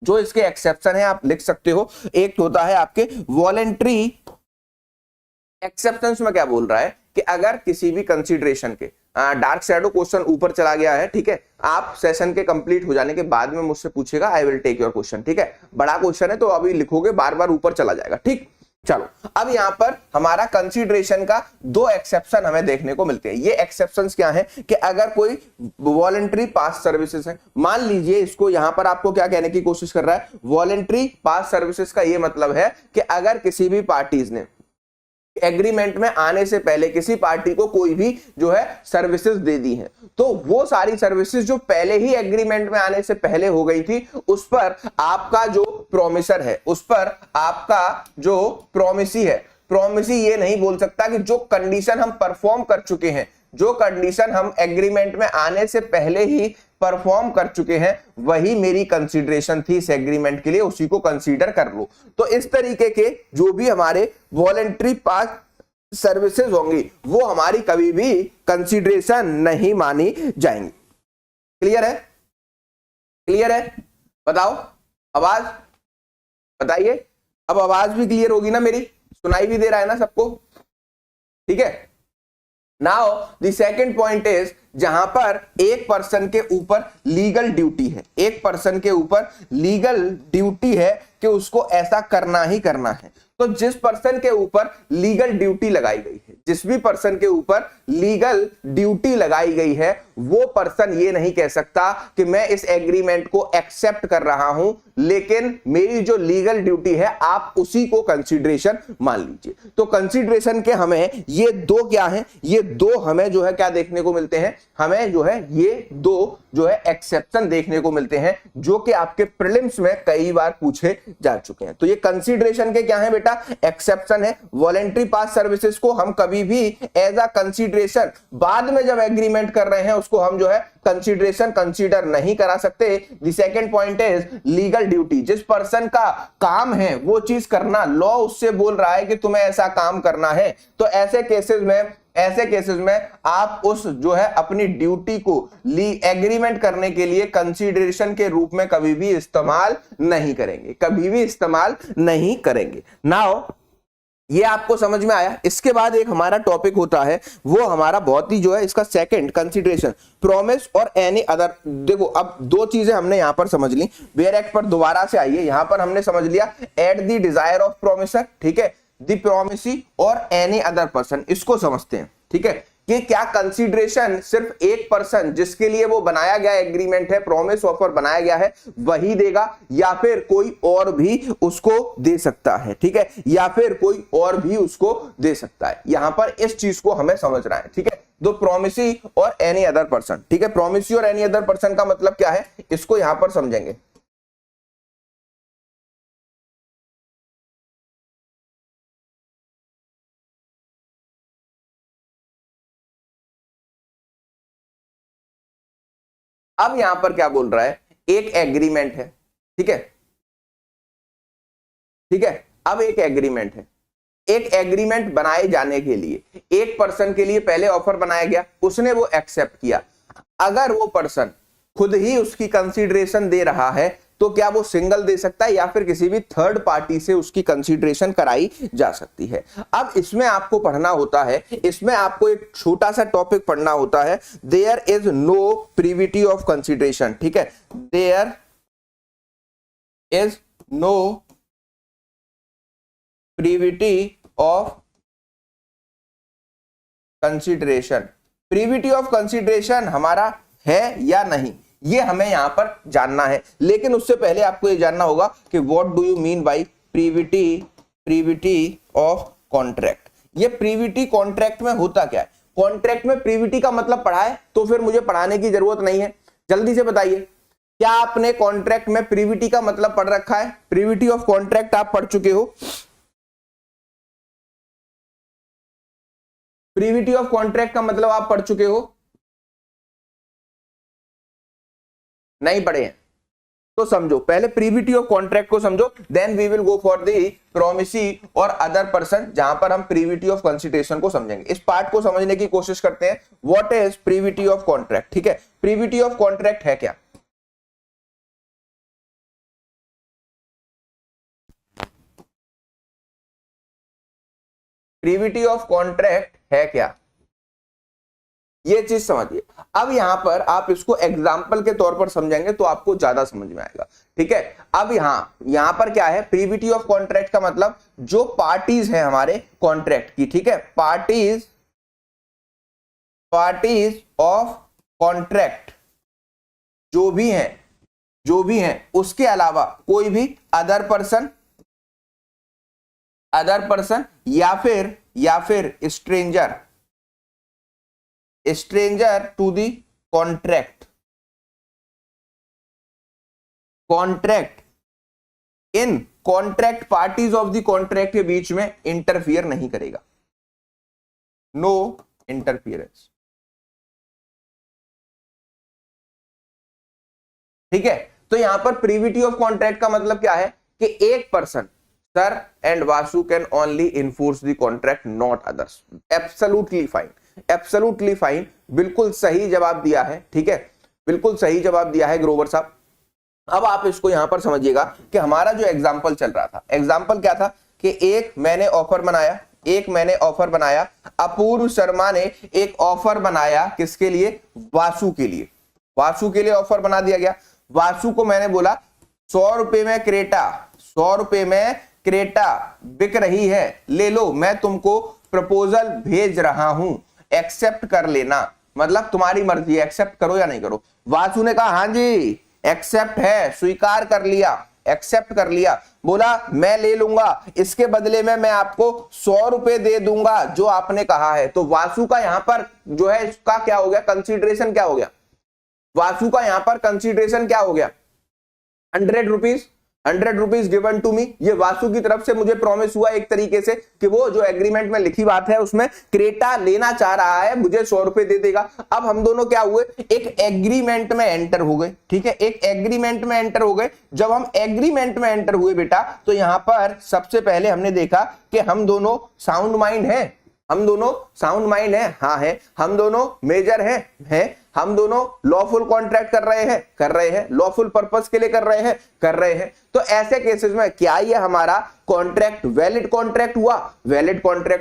Speaker 1: जो इसके एक्सेप्शन है आप लिख सकते हो। एक होता है आपके वॉलेंट्री एक्सेप्टेंस में क्या बोल रहा है कि अगर किसी भी कंसीडरेशन के डार्क शैडो क्वेश्चन ऊपर चला गया है। ठीक है, आप सेशन के कंप्लीट हो जाने के बाद में मुझसे पूछेगा, I will take your question. ठीक है, बड़ा क्वेश्चन है तो अभी लिखोगे बार बार ऊपर चला जाएगा। ठीक, चलो अब यहां पर हमारा कंसीडरेशन का दो एक्सेप्शन हमें देखने को मिलते हैं। ये एक्सेप्शंस क्या हैं कि अगर कोई वॉलंटरी पास सर्विसेज है, मान लीजिए इसको यहां पर आपको क्या कहने की कोशिश कर रहा है, वॉलंटरी पास सर्विसेज का ये मतलब है कि अगर किसी भी पार्टीज ने एग्रीमेंट में आने से पहले किसी पार्टी को कोई भी जो है सर्विसेज दे दी हैं, तो वो सारी सर्विसेज जो पहले ही एग्रीमेंट में आने से पहले हो गई थी उस पर आपका जो प्रोमिसर है, उस पर आपका जो प्रोमिसी है, प्रोमिसी ये नहीं बोल सकता कि जो कंडीशन हम परफॉर्म कर चुके हैं, जो कंडीशन हम एग्रीमेंट में आने से पहले ही परफॉर्म कर चुके हैं वही मेरी कंसीडरेशन थी इस एग्रीमेंट के लिए, उसी को कंसीडर कर लो। तो इस तरीके के जो भी हमारे वॉलंटरी पास सर्विसेज होंगी वो हमारी कभी भी कंसीडरेशन नहीं मानी जाएंगी। क्लियर है? क्लियर है? बताओ, आवाज बताइए। अब आवाज भी क्लियर होगी ना मेरी? सुनाई भी दे रहा है ना सबको? ठीक है। Now the second point is, जहां पर एक पर्सन के ऊपर लीगल ड्यूटी है, एक पर्सन के ऊपर लीगल ड्यूटी है कि उसको ऐसा करना ही करना है। तो जिस पर्सन के ऊपर लीगल ड्यूटी लगाई गई है, जिस भी पर्सन के ऊपर लीगल ड्यूटी लगाई गई है वो पर्सन ये नहीं कह सकता कि मैं इस एग्रीमेंट को एक्सेप्ट कर रहा हूं, लेकिन मेरी जो लीगल ड्यूटी है आप उसी को कंसीडरेशन मान लीजिए। तो कंसीडरेशन के हमें ये दो क्या हैं, ये दो हमें जो है क्या देखने को मिलते हैं, हमें जो है ये दो जो है एक्सेप्शन देखने को मिलते हैं, जो कि आपके प्रीलिम्स में कई बार पूछे जा चुके हैं। तो ये कंसीडरेशन के क्या है बेटा, एक्सेप्शन है। वॉलेंट्री पास सर्विसेज को हम कभी भी एज अ कंसीडरेशन बाद में जब एग्रीमेंट कर रहे हैं उसको हम जो है कंसीडरेशन कंसीडर नहीं करा सकते। The second point is legal duty, जिस पर्सन का काम है वो चीज करना, लॉ उससे बोल रहा है कि तुम्हें ऐसा काम करना है, तो ऐसे केसेस में आप उस जो है अपनी ड्यूटी को एग्रीमेंट करने के लिए कंसीडरेशन के रूप में कभी भी इस्तेमाल नहीं करेंगे, नाउ ये आपको समझ में आया। इसके बाद एक हमारा टॉपिक होता है, वो हमारा बहुत ही जो है इसका सेकंड कंसीडरेशन, प्रॉमिस और एनी अदर। देखो अब दो चीजें हमने यहां पर समझ ली, वेयर एक्ट पर दोबारा से आइए, यहां पर हमने समझ लिया eight the desire of promisor, ठीक है, द प्रोमिसी और एनी अदर पर्सन, इसको समझते हैं, ठीक है, कि क्या कंसीडरेशन सिर्फ एक पर्सन जिसके लिए वो बनाया गया एग्रीमेंट है, प्रॉमिस ऑफर बनाया गया है, वही देगा, या फिर कोई और भी उसको दे सकता है, ठीक है, या फिर कोई और भी उसको दे सकता है। यहां पर इस चीज को हमें समझना है, ठीक है। दो प्रोमिसी और एनी अदर पर्सन, ठीक है, प्रोमिसी और एनी अदर पर्सन का मतलब क्या है, इसको यहां पर समझेंगे। अब यहां पर क्या बोल रहा है, एक एग्रीमेंट है, ठीक है, अब एक एग्रीमेंट है, एक एग्रीमेंट बनाए जाने के लिए एक पर्सन के लिए पहले ऑफर बनाया गया, उसने वो एक्सेप्ट किया। अगर वो पर्सन खुद ही उसकी कंसीडरेशन दे रहा है तो क्या वो सिंगल दे सकता है या फिर किसी भी थर्ड पार्टी से उसकी कंसीडरेशन कराई जा सकती है। अब इसमें आपको पढ़ना होता है, इसमें आपको एक छोटा सा टॉपिक पढ़ना होता है, there is no privity of consideration, ठीक है, there is no privity of consideration. Privity of consideration हमारा है या नहीं, ये हमें यहां पर जानना है, लेकिन उससे पहले आपको ये जानना होगा कि what do you mean by privity of contract. ये प्रीविटी कॉन्ट्रैक्ट में होता क्या है, कॉन्ट्रैक्ट में प्रीविटी का मतलब पढ़ा है तो फिर मुझे पढ़ाने की जरूरत नहीं है, जल्दी से बताइए क्या आपने कॉन्ट्रैक्ट में प्रीविटी का मतलब पढ़ रखा है, प्रीविटी ऑफ कॉन्ट्रैक्ट आप पढ़ चुके हो, प्रीविटी ऑफ कॉन्ट्रैक्ट का मतलब आप पढ़ चुके हो, नहीं पढ़े हैं तो समझो, पहले प्रीविटी ऑफ कॉन्ट्रैक्ट को समझो, then we will go for the promisee और अदर पर्सन, जहां पर हम प्रीविटी ऑफ कंसीडरेशन को समझेंगे। इस पार्ट को समझने की कोशिश करते हैं, what is privity of contract, ठीक है, प्रीविटी ऑफ कॉन्ट्रैक्ट है क्या, प्रीविटी ऑफ कॉन्ट्रैक्ट है क्या, ये चीज समझिए। अब यहां पर आप इसको एग्जाम्पल के तौर पर समझेंगे तो आपको ज्यादा समझ में आएगा, ठीक है। अब यहां पर क्या है, प्रीविटी ऑफ कॉन्ट्रैक्ट का मतलब जो पार्टीज हैं हमारे कॉन्ट्रैक्ट की, ठीक है, पार्टीज ऑफ कॉन्ट्रैक्ट जो भी हैं उसके अलावा कोई भी अदर पर्सन या फिर stranger to the contract in contract parties of the contract के बीच में इंटरफियर नहीं करेगा, नो इंटरफियरेंस, ठीक है। तो यहां पर प्रीविटी ऑफ कॉन्ट्रैक्ट का मतलब क्या है कि एक person, sir and Vasu can only enforce the contract, not others. Absolutely fine, बिल्कुल सही जवाब दिया है, ठीक है, बिल्कुल सही जवाब दिया है ग्रोवर साहब। अब आप इसको यहां पर समझिएगा कि हमारा जो एग्जाम्पल चल रहा था, एग्जाम्पल क्या था कि एक मैंने ऑफर बनाया, अपूर्व शर्मा ने एक ऑफर बनाया, किसके लिए, वासु के लिए ऑफर बना दिया गया। वासु को मैंने बोला 100 रुपए में क्रेटा बिक रही है, ले लो, मैं तुमको प्रपोजल भेज रहा हूं, एक्सेप्ट कर लेना। मतलब तुम्हारी मर्जी है, एक्सेप्ट करो या नहीं करो। वासु ने कहा हाँ जी एक्सेप्ट है, स्वीकार कर लिया, एक्सेप्ट कर लिया। बोला मैं ले लूंगा, इसके बदले में मैं आपको 100 रुपए दे दूंगा जो आपने कहा है। तो वासु का यहां पर जो है इसका क्या हो गया, कंसीडरेशन क्या हो गया, वासु का यहां पर कंसीडरेशन क्या हो गया, 100 रुपीज गिवन टू मी। ये वासु की तरफ से मुझे प्रॉमिस हुआ एक तरीके से कि वो जो एग्रीमेंट में लिखी बात है उसमें क्रेटा लेना चाह रहा है, मुझे 100 रुपए दे देगा। अब हम दोनों क्या हुए, एक एग्रीमेंट में एंटर हो गए, ठीक है, एक एग्रीमेंट में एंटर हो गए। जब हम एग्रीमेंट में एंटर हुए बेटा, तो यहां पर सबसे पहले हमने देखा कि हम दोनों साउंड माइंड हैं, हम दोनों साउंड माइंड है, हाँ है, हम दोनों मेजर हैं, हम दोनों लॉफुल कॉन्ट्रैक्ट कर रहे हैं, लॉफुल पर्पस के लिए कर रहे हैं। तो ऐसे केसेस में क्या ये हमारा कॉन्ट्रैक्ट वैलिड कॉन्ट्रैक्ट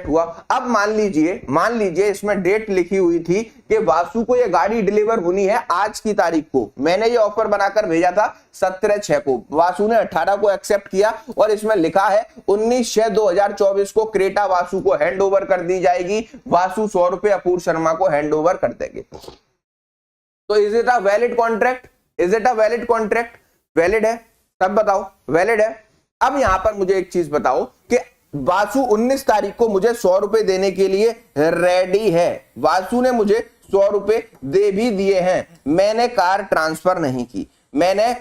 Speaker 1: हुआ। अब मान लीजिए इसमें डेट लिखी हुई थी कि वासु को ये गाड़ी डिलीवर होनी है आज की तारीख को, मैंने ये ऑफर बनाकर भेजा था 17/6 को, वासु ने 18 को एक्सेप्ट किया और इसमें लिखा है 19/6/2024 को क्रेटा वासु को हैंड ओवर कर दी जाएगी, वासु 100 रुपए अपूर्व शर्मा को हैंड ओवर कर देंगे। तो is it a valid contract, valid है, तब बताओ वैलिड है। अब यहां पर मुझे एक चीज बताओ कि वासु 19 तारीख को मुझे 100 रुपए देने के लिए रेडी है, वासु ने मुझे 100 रुपए दे भी दिए हैं, मैंने कार ट्रांसफर नहीं की, मैंने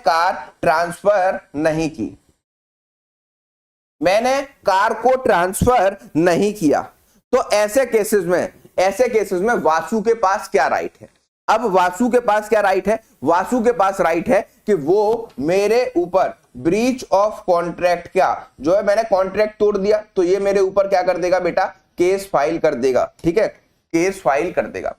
Speaker 1: कार को ट्रांसफर नहीं किया। तो ऐसे केसेस में वासु के पास क्या राइट है? अब वासु के पास क्या राइट है? वासु के पास राइट है कि वो मेरे ऊपर ब्रीच ऑफ कॉन्ट्रैक्ट, क्या जो है मैंने कॉन्ट्रैक्ट तोड़ दिया तो ये मेरे ऊपर क्या कर देगा बेटा, केस फाइल कर देगा, ठीक है, केस फाइल कर देगा।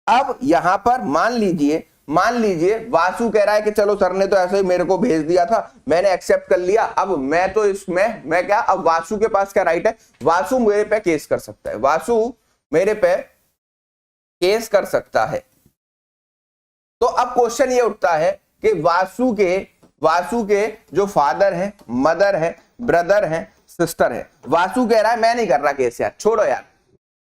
Speaker 1: अब यहां पर मान लीजिए वासु कह रहा है कि चलो सर ने तो ऐसे ही मेरे को भेज दिया था, मैंने एक्सेप्ट कर लिया, अब मैं तो इसमें मैं क्या, अब वासु के पास क्या राइट है, वासु मेरे पे केस कर सकता है, वासु मेरे पे केस कर सकता है। तो अब क्वेश्चन ये उठता है कि वासु के जो फादर है, मदर है, ब्रदर है, सिस्टर है, वासु कह रहा है मैं नहीं कर रहा केस यार, छोड़ो यार,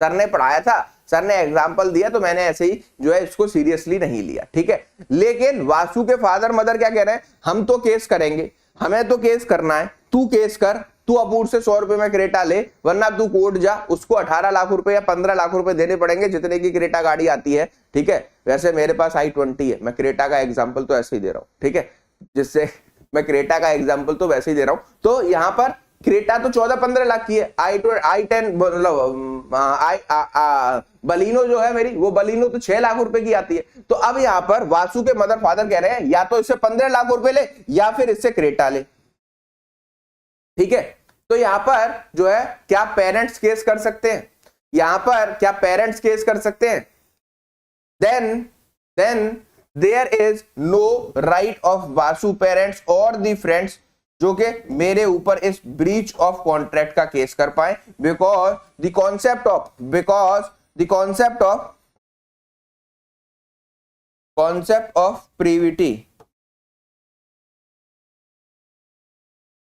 Speaker 1: सर ने पढ़ाया था, सर ने एग्जाम्पल दिया तो मैंने ऐसे ही जो है इसको सीरियसली नहीं लिया, ठीक है। लेकिन वासु के फादर मदर क्या कह रहे हैं, हम तो केस करेंगे, हमें तो केस करना है, तू केस कर, तू अपूर्व से 100 रुपए में क्रेटा ले, वरना तू कोर्ट जा, उसको 18 लाख रुपए या 15 लाख रुपए देने पड़ेंगे जितने की क्रेटा गाड़ी आती है, ठीक है। वैसे मेरे पास i20 है, मैं क्रेटा का एग्जाम्पल तो ऐसे ही दे रहा हूं, ठीक है, जिससे मैं क्रेटा का एग्जाम्पल तो वैसे ही दे रहा हूं। तो यहां पर क्रेटा तो 14-15 लाख की है, i10 मतलब बलिनो जो है मेरी, वो बलिनो तो 6 लाख रुपए की आती है। तो अब यहां पर वासु के मदर फादर कह रहे हैं या तो इससे 15 लाख रुपए ले या फिर इससे क्रेटा ले, ठीक है। तो यहां पर जो है क्या पेरेंट्स केस कर सकते हैं, यहां पर क्या पेरेंट्स केस कर सकते हैं? Then there is no right of Vasu parents और दी फ्रेंड्स जो कि मेरे ऊपर इस ब्रीच ऑफ कॉन्ट्रैक्ट का केस कर पाए, because the concept of privity,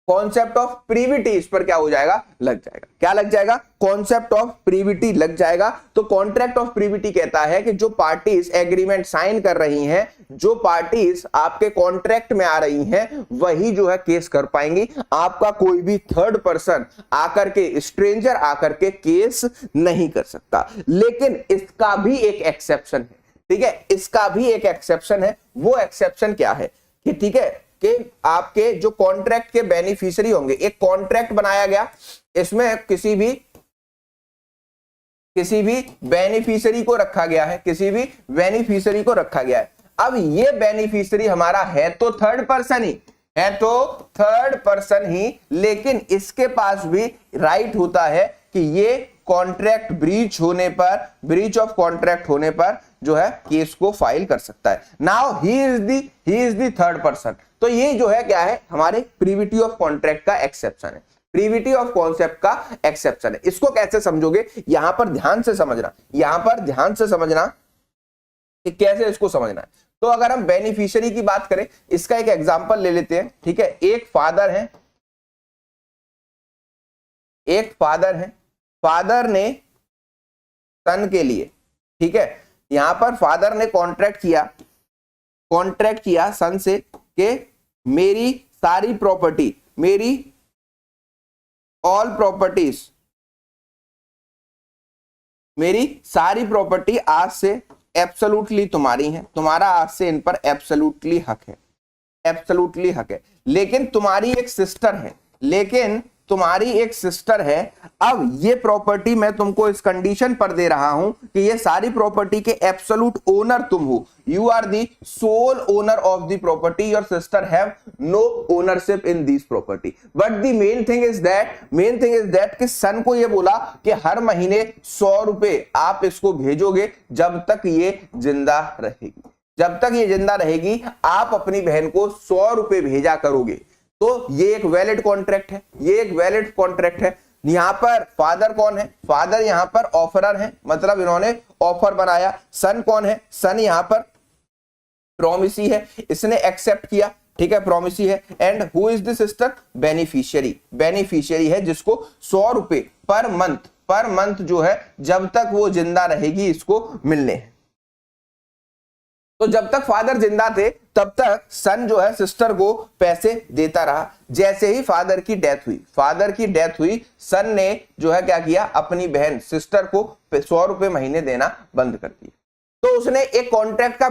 Speaker 1: concept of privity इस पर क्या हो जाएगा, लग जाएगा। क्या लग जाएगा? कॉन्सेप्ट ऑफ प्रीविटी लग जाएगा। तो कॉन्ट्रैक्ट ऑफ प्रीविटी कहता है कि जो पार्टीज एग्रीमेंट साइन कर रही हैं, जो पार्टीज आपके कॉन्ट्रैक्ट में आ रही हैं, वही जो है केस कर पाएंगी, आपका कोई भी थर्ड पर्सन आकर के, स्ट्रेंजर आकर के केस नहीं कर सकता। लेकिन इसका भी एक एक्सेप्शन है, ठीक है, इसका भी एक एक्सेप्शन है। वो एक्सेप्शन क्या है कि ठीक है कि आपके जो कॉन्ट्रैक्ट के बेनिफिशियरी होंगे, एक कॉन्ट्रैक्ट बनाया गया, इसमें किसी भी बेनिफिशियरी को रखा गया है, किसी भी बेनिफिशियरी को रखा गया है। अब ये बेनिफिशियरी हमारा है तो थर्ड पर्सन ही, लेकिन इसके पास भी राइट होता है कि ये कॉन्ट्रैक्ट ब्रीच ऑफ कॉन्ट्रैक्ट होने पर जो है केस को फाइल कर सकता है। Now he is the third person. तो ये जो है क्या है, हमारे प्रीविटी ऑफ कॉन्ट्रैक्ट का एक्सेप्शन है, प्रीविटी ऑफ कॉन्सेप्ट का एक्सेप्शन है। इसको कैसे समझोगे, यहां पर ध्यान से समझना कि कैसे इसको समझना है। तो अगर हम बेनिफिशियरी की बात करें, इसका एक एग्जांपल ले लेते हैं, ठीक है। एक फादर है, फादर ने सन के लिए, ठीक है, यहां पर फादर ने कॉन्ट्रैक्ट किया सन से कि मेरी सारी प्रॉपर्टी, मेरी ऑल प्रॉपर्टीज, मेरी सारी प्रॉपर्टी आज से एब्सोल्युटली तुम्हारी है, तुम्हारा आज से इन पर एब्सोल्युटली हक है, एब्सोल्युटली हक है। लेकिन तुम्हारी एक सिस्टर है, अब ये प्रॉपर्टी मैं तुमको इस कंडीशन पर दे रहा हूं कि ये सारी प्रॉपर्टी के एब्सोल्यूट ओनर तुम हो, you are the sole owner of the property, your sister have no ownership in this property. But the main thing is that कि सन को ये बोला कि हर महीने 100 रुपए आप इसको भेजोगे जब तक ये जिंदा रहेगी, जब तक ये जिंदा रहेगी आप अपनी बहन को 100 रुपए भेजा करोगे। तो ये एक वैलिड कॉन्ट्रैक्ट है, ये एक वैलिड कॉन्ट्रैक्ट है। यहां पर फादर कौन है? फादर यहां पर ऑफरर है, मतलब इन्होंने ऑफर बनाया। सन कौन है? सन यहां पर प्रोमिसी है, इसने एक्सेप्ट किया, ठीक है, प्रोमिसी है। And who is the sister? Beneficiary, beneficiary है जिसको 100 रुपए पर मंथ जो है जब तक वो जिंदा रहेगी इसको मिलने हैं। तो जब तक फादर जिंदा थे तब तक सन जो है सिस्टर को पैसे देता रहा। जैसे ही फादर की डेथ हुई सन ने जो है क्या किया, अपनी बहन सिस्टर को 100 रुपए महीने देना बंद कर दिया। तो उसने एक कॉन्ट्रैक्ट का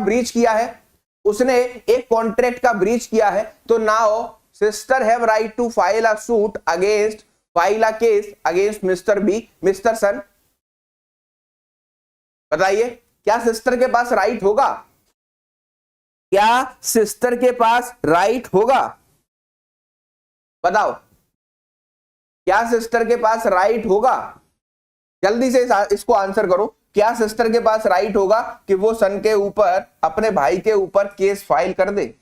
Speaker 1: ब्रीच किया है, तो now sister have right to file a case against Mister B, Mister son. बताइए क्या सिस्टर के पास राइट होगा? क्या सिस्टर के पास राइट होगा? बताओ, क्या सिस्टर के पास राइट होगा? जल्दी से इसको आंसर करो। क्या सिस्टर के पास राइट होगा कि वो सन के ऊपर, अपने भाई के ऊपर केस फाइल कर दे?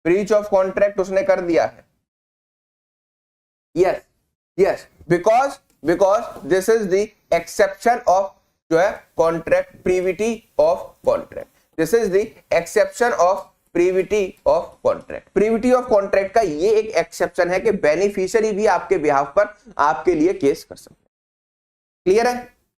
Speaker 1: ब्रीच ऑफ कॉन्ट्रैक्ट उसने कर दिया है। Yes, because this is the exception of जो है contract, privity of contract. This is the exception of privity of contract. Privity of contract का ये एक एक्सेप्शन है कि बेनिफिशियरी भी आपके बिहाफ पर आपके लिए केस कर सकते हैं।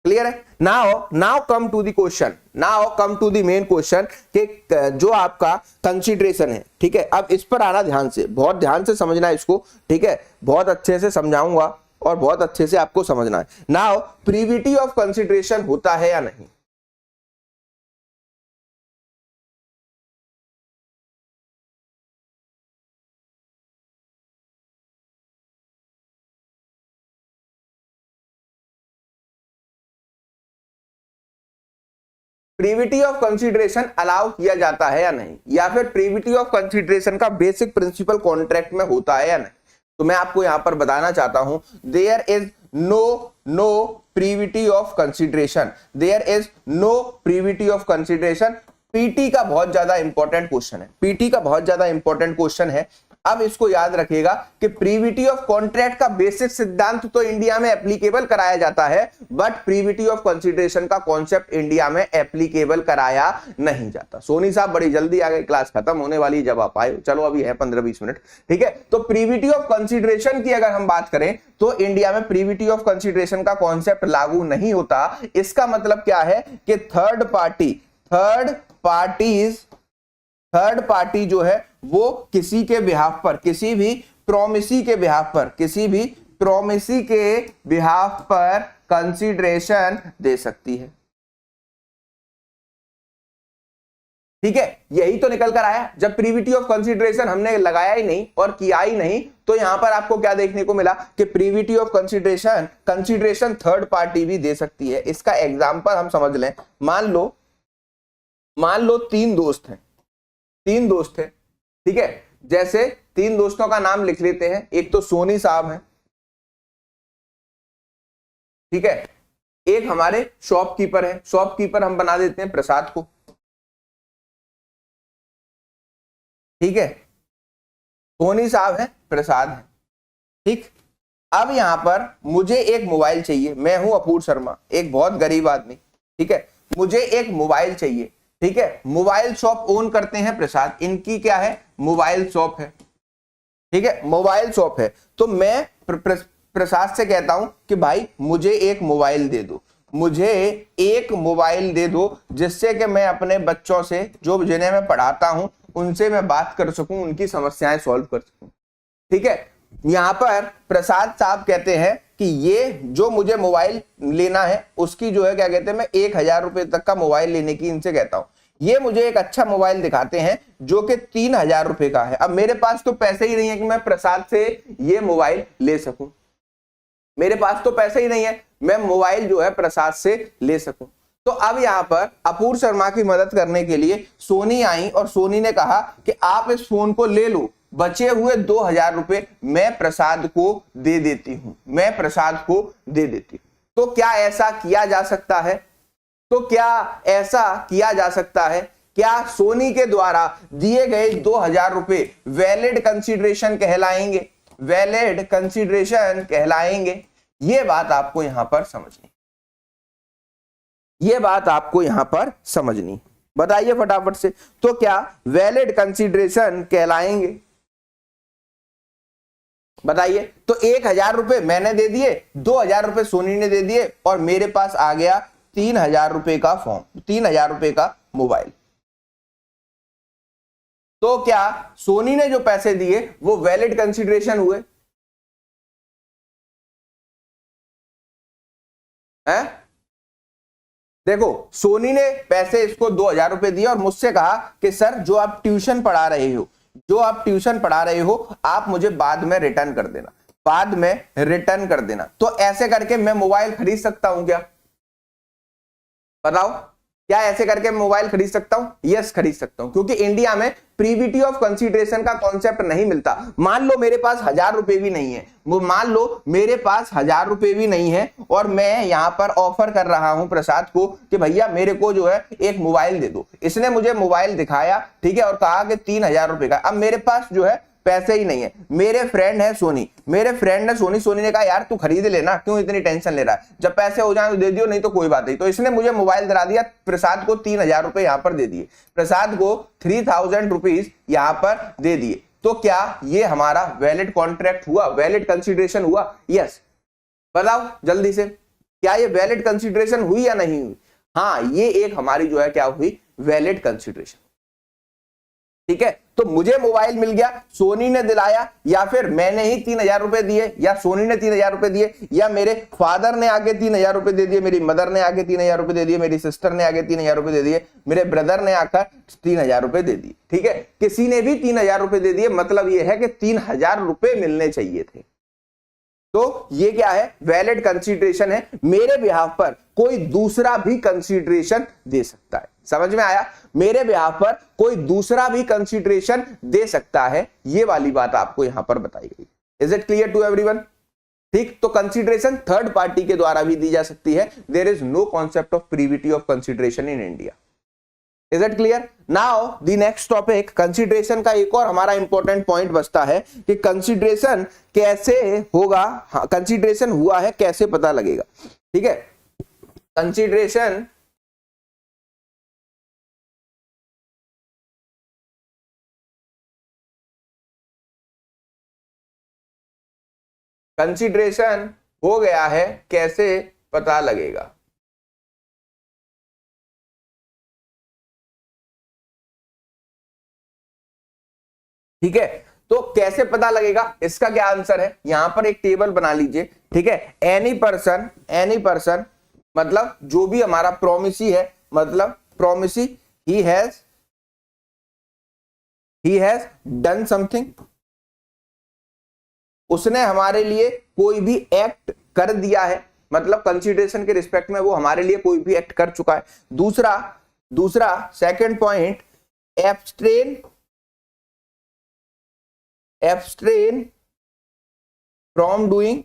Speaker 1: क्लियर है। Now come to the question, now come to the main question कि जो आपका कंसीडरेशन है, ठीक है, अब इस पर आना ध्यान से, बहुत ध्यान से समझना है इसको, ठीक है, बहुत अच्छे से समझाऊंगा और बहुत अच्छे से आपको समझना है। नाउ प्रीविटी ऑफ कंसीडरेशन होता है या नहीं? प्रीविटी ऑफ कंसीडरेशन अलाउ किया जाता है या नहीं, या फिर प्रीविटी ऑफ कंसीडरेशन का बेसिक प्रिंसिपल कॉन्ट्रैक्ट में होता है या नहीं? तो मैं आपको यहां पर बताना चाहता हूं, there is no privity of consideration, there is no privity of consideration. पीटी का बहुत ज्यादा इंपॉर्टेंट क्वेश्चन है, पीटी का बहुत ज्यादा इंपॉर्टेंट क्वेश्चन है। अब इसको याद रखिएगा कि प्रीविटी ऑफ कॉन्ट्रैक्ट का बेसिक सिद्धांत तो इंडिया में एप्लीकेबल कराया जाता है, बट प्रीविटी ऑफ कंसीडरेशन का कॉन्सेप्ट इंडिया में एप्लीकेबल कराया नहीं जाता। सोनी साहब बड़ी जल्दी आ गए, क्लास खत्म होने वाली, जब आप आए, चलो अभी है 15-20 मिनट, ठीक है। तो प्रीविटी ऑफ कंसीडरेशन की अगर हम बात करें तो इंडिया में प्रीविटी ऑफ कंसीडरेशन का कॉन्सेप्ट लागू नहीं होता। इसका मतलब क्या है कि थर्ड पार्टी जो है वो किसी के बिहाफ पर, किसी भी प्रोमिसी के बिहाफ पर कंसीडरेशन दे सकती है। ठीक है, यही तो निकल कर आया। जब प्रीविटी ऑफ कंसीडरेशन हमने लगाया ही नहीं और किया ही नहीं, तो यहां पर आपको क्या देखने को मिला कि privity of consideration third party भी दे सकती है। इसका एग्जांपल हम समझ लें, मान लो तीन दोस्त हैं, ठीक है। जैसे तीन दोस्तों का नाम लिख लेते हैं, एक तो सोनी साहब हैं, ठीक है, एक हमारे शॉपकीपर हैं, शॉपकीपर हम बना देते हैं प्रसाद को, ठीक है, सोनी साहब हैं, प्रसाद है, ठीक। अब यहां पर मुझे एक मोबाइल चाहिए, मैं हूं अपूर शर्मा, एक बहुत गरीब आदमी, ठीक है, मुझे एक मोबाइल चाहिए, ठीक है। मोबाइल शॉप ओन करते हैं प्रसाद, इनकी क्या है, मोबाइल शॉप है, ठीक है, मोबाइल शॉप है। तो मैं प्रसाद से कहता हूं कि भाई मुझे एक मोबाइल दे दो, मुझे एक मोबाइल दे दो जिससे कि मैं अपने बच्चों से, जो जिन्हें मैं पढ़ाता हूं, उनसे मैं बात कर सकूं, उनकी समस्याएं सॉल्व कर सकूं। ठीक है, यहां पर प्रसाद साहब कहते हैं कि ये जो मुझे मोबाइल लेना है उसकी जो है क्या कहते हैं, मैं 1,000 रुपए तक का मोबाइल लेने की इनसे कहता हूं। ये मुझे एक अच्छा मोबाइल दिखाते हैं जो कि 3,000 रुपए का है। अब मेरे पास तो पैसे ही नहीं है कि मैं प्रसाद से ये मोबाइल ले सकूं, मेरे पास तो पैसे ही नहीं है मैं मोबाइल जो है प्रसाद से ले सकूं। तो अब यहां पर अपूर्व शर्मा की मदद करने के लिए सोनी आई और सोनी ने कहा कि आप इस फोन को ले लो, बचे हुए 2,000 रुपए मैं प्रसाद को दे देती हूं, मैं प्रसाद को दे देती हूं। तो क्या ऐसा किया जा सकता है? तो क्या ऐसा किया जा सकता है? क्या सोनी के द्वारा दिए गए 2,000 रुपए वैलिड कंसीडरेशन कहलाएंगे? वैलिड कंसीडरेशन कहलाएंगे। ये बात आपको यहां पर समझनी, ये बात आपको यहां पर समझनी, बताइए फटाफट से। तो क्या वैलिड कंसीडरेशन कहलाएंगे? बताइए। तो 1,000 रुपए मैंने दे दिए, 2,000 रुपए सोनी ने दे दिए और मेरे पास आ गया 3,000 रुपए का फॉर्म, 3,000 रुपए का मोबाइल। तो क्या सोनी ने जो पैसे दिए वो वैलिड कंसीडरेशन हुए? हैं? देखो, सोनी ने पैसे इसको 2,000 रुपए दिए और मुझसे कहा कि सर जो आप ट्यूशन पढ़ा रहे हो, जो आप ट्यूशन पढ़ा रहे हो आप मुझे बाद में रिटर्न कर देना, बाद में रिटर्न कर देना। तो ऐसे करके मैं मोबाइल खरीद सकता हूं क्या? बताओ, क्या ऐसे करके मोबाइल खरीद सकता हूं? यस, खरीद सकता हूं, क्योंकि इंडिया में प्रीविटी ऑफ कंसीडरेशन का कॉन्सेप्ट नहीं मिलता। मान लो मेरे पास 1,000 रुपए भी नहीं है, वो मान लो मेरे पास 1,000 रुपए भी नहीं है और मैं यहां पर ऑफर कर रहा हूं प्रसाद को कि भैया मेरे को जो है एक मोबाइल दे दो। इसने मुझे मोबाइल दिखाया, ठीक है, और कहा कि 3,000 रुपए का। अब मेरे पास जो है पैसे ही नहीं है। मेरे फ्रेंड है सोनी, मेरे फ्रेंड ने सोनी ने कहा यार तू खरीद लेना, क्यों इतनी टेंशन ले रहा है, जब पैसे हो जाए तो दे दियो, नहीं तो कोई बात नहीं। तो इसने मुझे मोबाइल दिला दिया, प्रसाद को 3,000 रुपए यहां पर दे दिए, प्रसाद को 3,000 रुपीज यहां पर दे दिए। तो क्या ये हमारा वैलिड कॉन्ट्रैक्ट हुआ, वैलिड कंसीडरेशन हुआ? यस। बताओ जल्दी से, क्या ये वैलिड कंसीडरेशन हुई या नहीं हुई? हाँ, ये एक हमारी जो है क्या हुई, वैलिड कंसीडरेशन। ठीक है, तो मुझे मोबाइल मिल गया, सोनी ने दिलाया, या फिर मैंने ही 3,000 रुपए दिए, या सोनी ने 3,000 रुपए दिए, या मेरे फादर ने आगे 3,000 रुपए दे दिए, मेरी मदर ने आगे 3,000 रुपए दे दिए, मेरी सिस्टर ने आगे 3,000 रुपए दे दिए, मेरे ब्रदर ने आकर 3,000 रुपए दे दिए। ठीक है, किसी ने भी 3,000 रुपए दे दिए, मतलब यह है कि 3,000 रुपए मिलने चाहिए थे। तो ये क्या है, वैलिड कंसीडरेशन है। मेरे बिहाफ पर कोई दूसरा भी कंसीडरेशन दे सकता है। समझ में आया? मेरे बिहाफ पर कोई दूसरा भी कंसीडरेशन दे सकता है, ये वाली बात आपको यहां पर बताई गई। Is it clear to everyone? ठीक, तो कंसीडरेशन थर्ड पार्टी के द्वारा भी दी जा सकती है। There is no concept of privity of consideration in India. Is it clear? Now the next topic, consideration का एक और हमारा इंपॉर्टेंट पॉइंट बचता है कि कंसीडरेशन कैसे होगा। हाँ, कंसीडरेशन हुआ है कैसे पता लगेगा? ठीक है, कंसीडरेशन कंसीडरेशन हो गया है कैसे पता लगेगा? ठीक है, तो कैसे पता लगेगा, इसका क्या आंसर है? यहां पर एक टेबल बना लीजिए। ठीक है, एनी पर्सन मतलब जो भी हमारा प्रोमिसी है, मतलब promisee, he has done something, उसने हमारे लिए कोई भी एक्ट कर दिया है, मतलब कंसीडरेशन के रिस्पेक्ट में वो हमारे लिए कोई भी एक्ट कर चुका है। दूसरा सेकंड पॉइंट, एब्स्ट्रेन फ्रॉम डूइंग,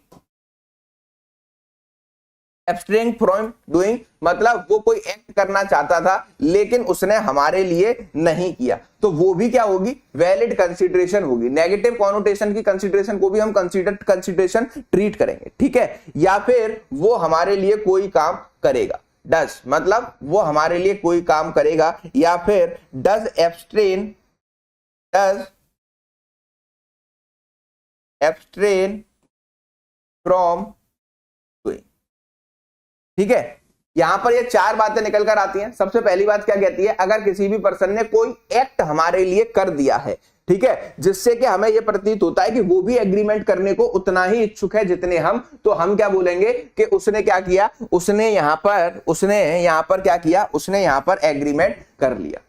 Speaker 1: मतलब वो कोई एक्ट करना चाहता था लेकिन उसने हमारे लिए नहीं किया, तो वो भी क्या होगी, वैलिड कंसीडरेशन होगी। नेगेटिव कॉनोटेशन की कंसीडरेशन को भी हम कंसीडरेशन ट्रीट करेंगे। ठीक है, या फिर वो हमारे लिए कोई काम करेगा, डज मतलब वो हमारे लिए कोई काम करेगा, या फिर डज एब्स्ट्रेन फ्रॉम डूइंग। ठीक है, यहां पर ये चार बातें निकल कर आती हैं। सबसे पहली बात क्या कहती है, अगर किसी भी पर्सन ने कोई एक्ट हमारे लिए कर दिया है, ठीक है, जिससे कि हमें यह प्रतीत होता है कि वो भी एग्रीमेंट करने को उतना ही इच्छुक है जितने हम, तो हम क्या बोलेंगे कि उसने क्या किया, उसने यहां पर क्या किया, उसने यहां पर एग्रीमेंट कर लिया,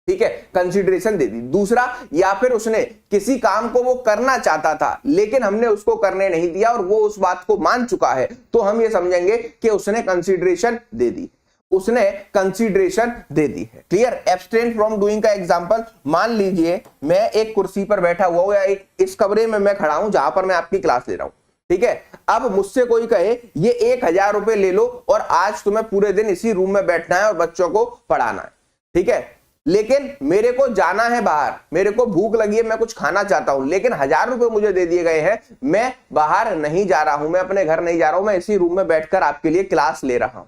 Speaker 1: ठीक है, कंसीडरेशन दे दी। दूसरा, या फिर उसने किसी काम को वो करना चाहता था लेकिन हमने उसको करने नहीं दिया और वो उस बात को मान चुका है, तो हम ये समझेंगे कि उसने कंसीडरेशन दे दी, उसने कंसीडरेशन दे दी है। क्लियर। एब्सटेन फ्रॉम डूइंग का एग्जांपल, मान लीजिए मैं एक कुर्सी पर बैठा हुआ हूं या इस कमरे में मैं खड़ा हूं जहां पर मैं आपकी क्लास ले रहा हूं, ठीक है। अब मुझसे कोई कहे ये 1000 रुपए ले लो और आज तुम्हें पूरे दिन इसी रूम में बैठना है और बच्चों को पढ़ाना है, ठीक है, लेकिन मेरे को जाना है बाहर, मेरे को भूख लगी है, मैं कुछ खाना चाहता हूं, लेकिन 1000 रुपए मुझे दे दिए गए हैं, मैं बाहर नहीं जा रहा हूं, मैं अपने घर नहीं जा रहा हूं, मैं इसी रूम में बैठकर आपके लिए क्लास ले रहा हूं।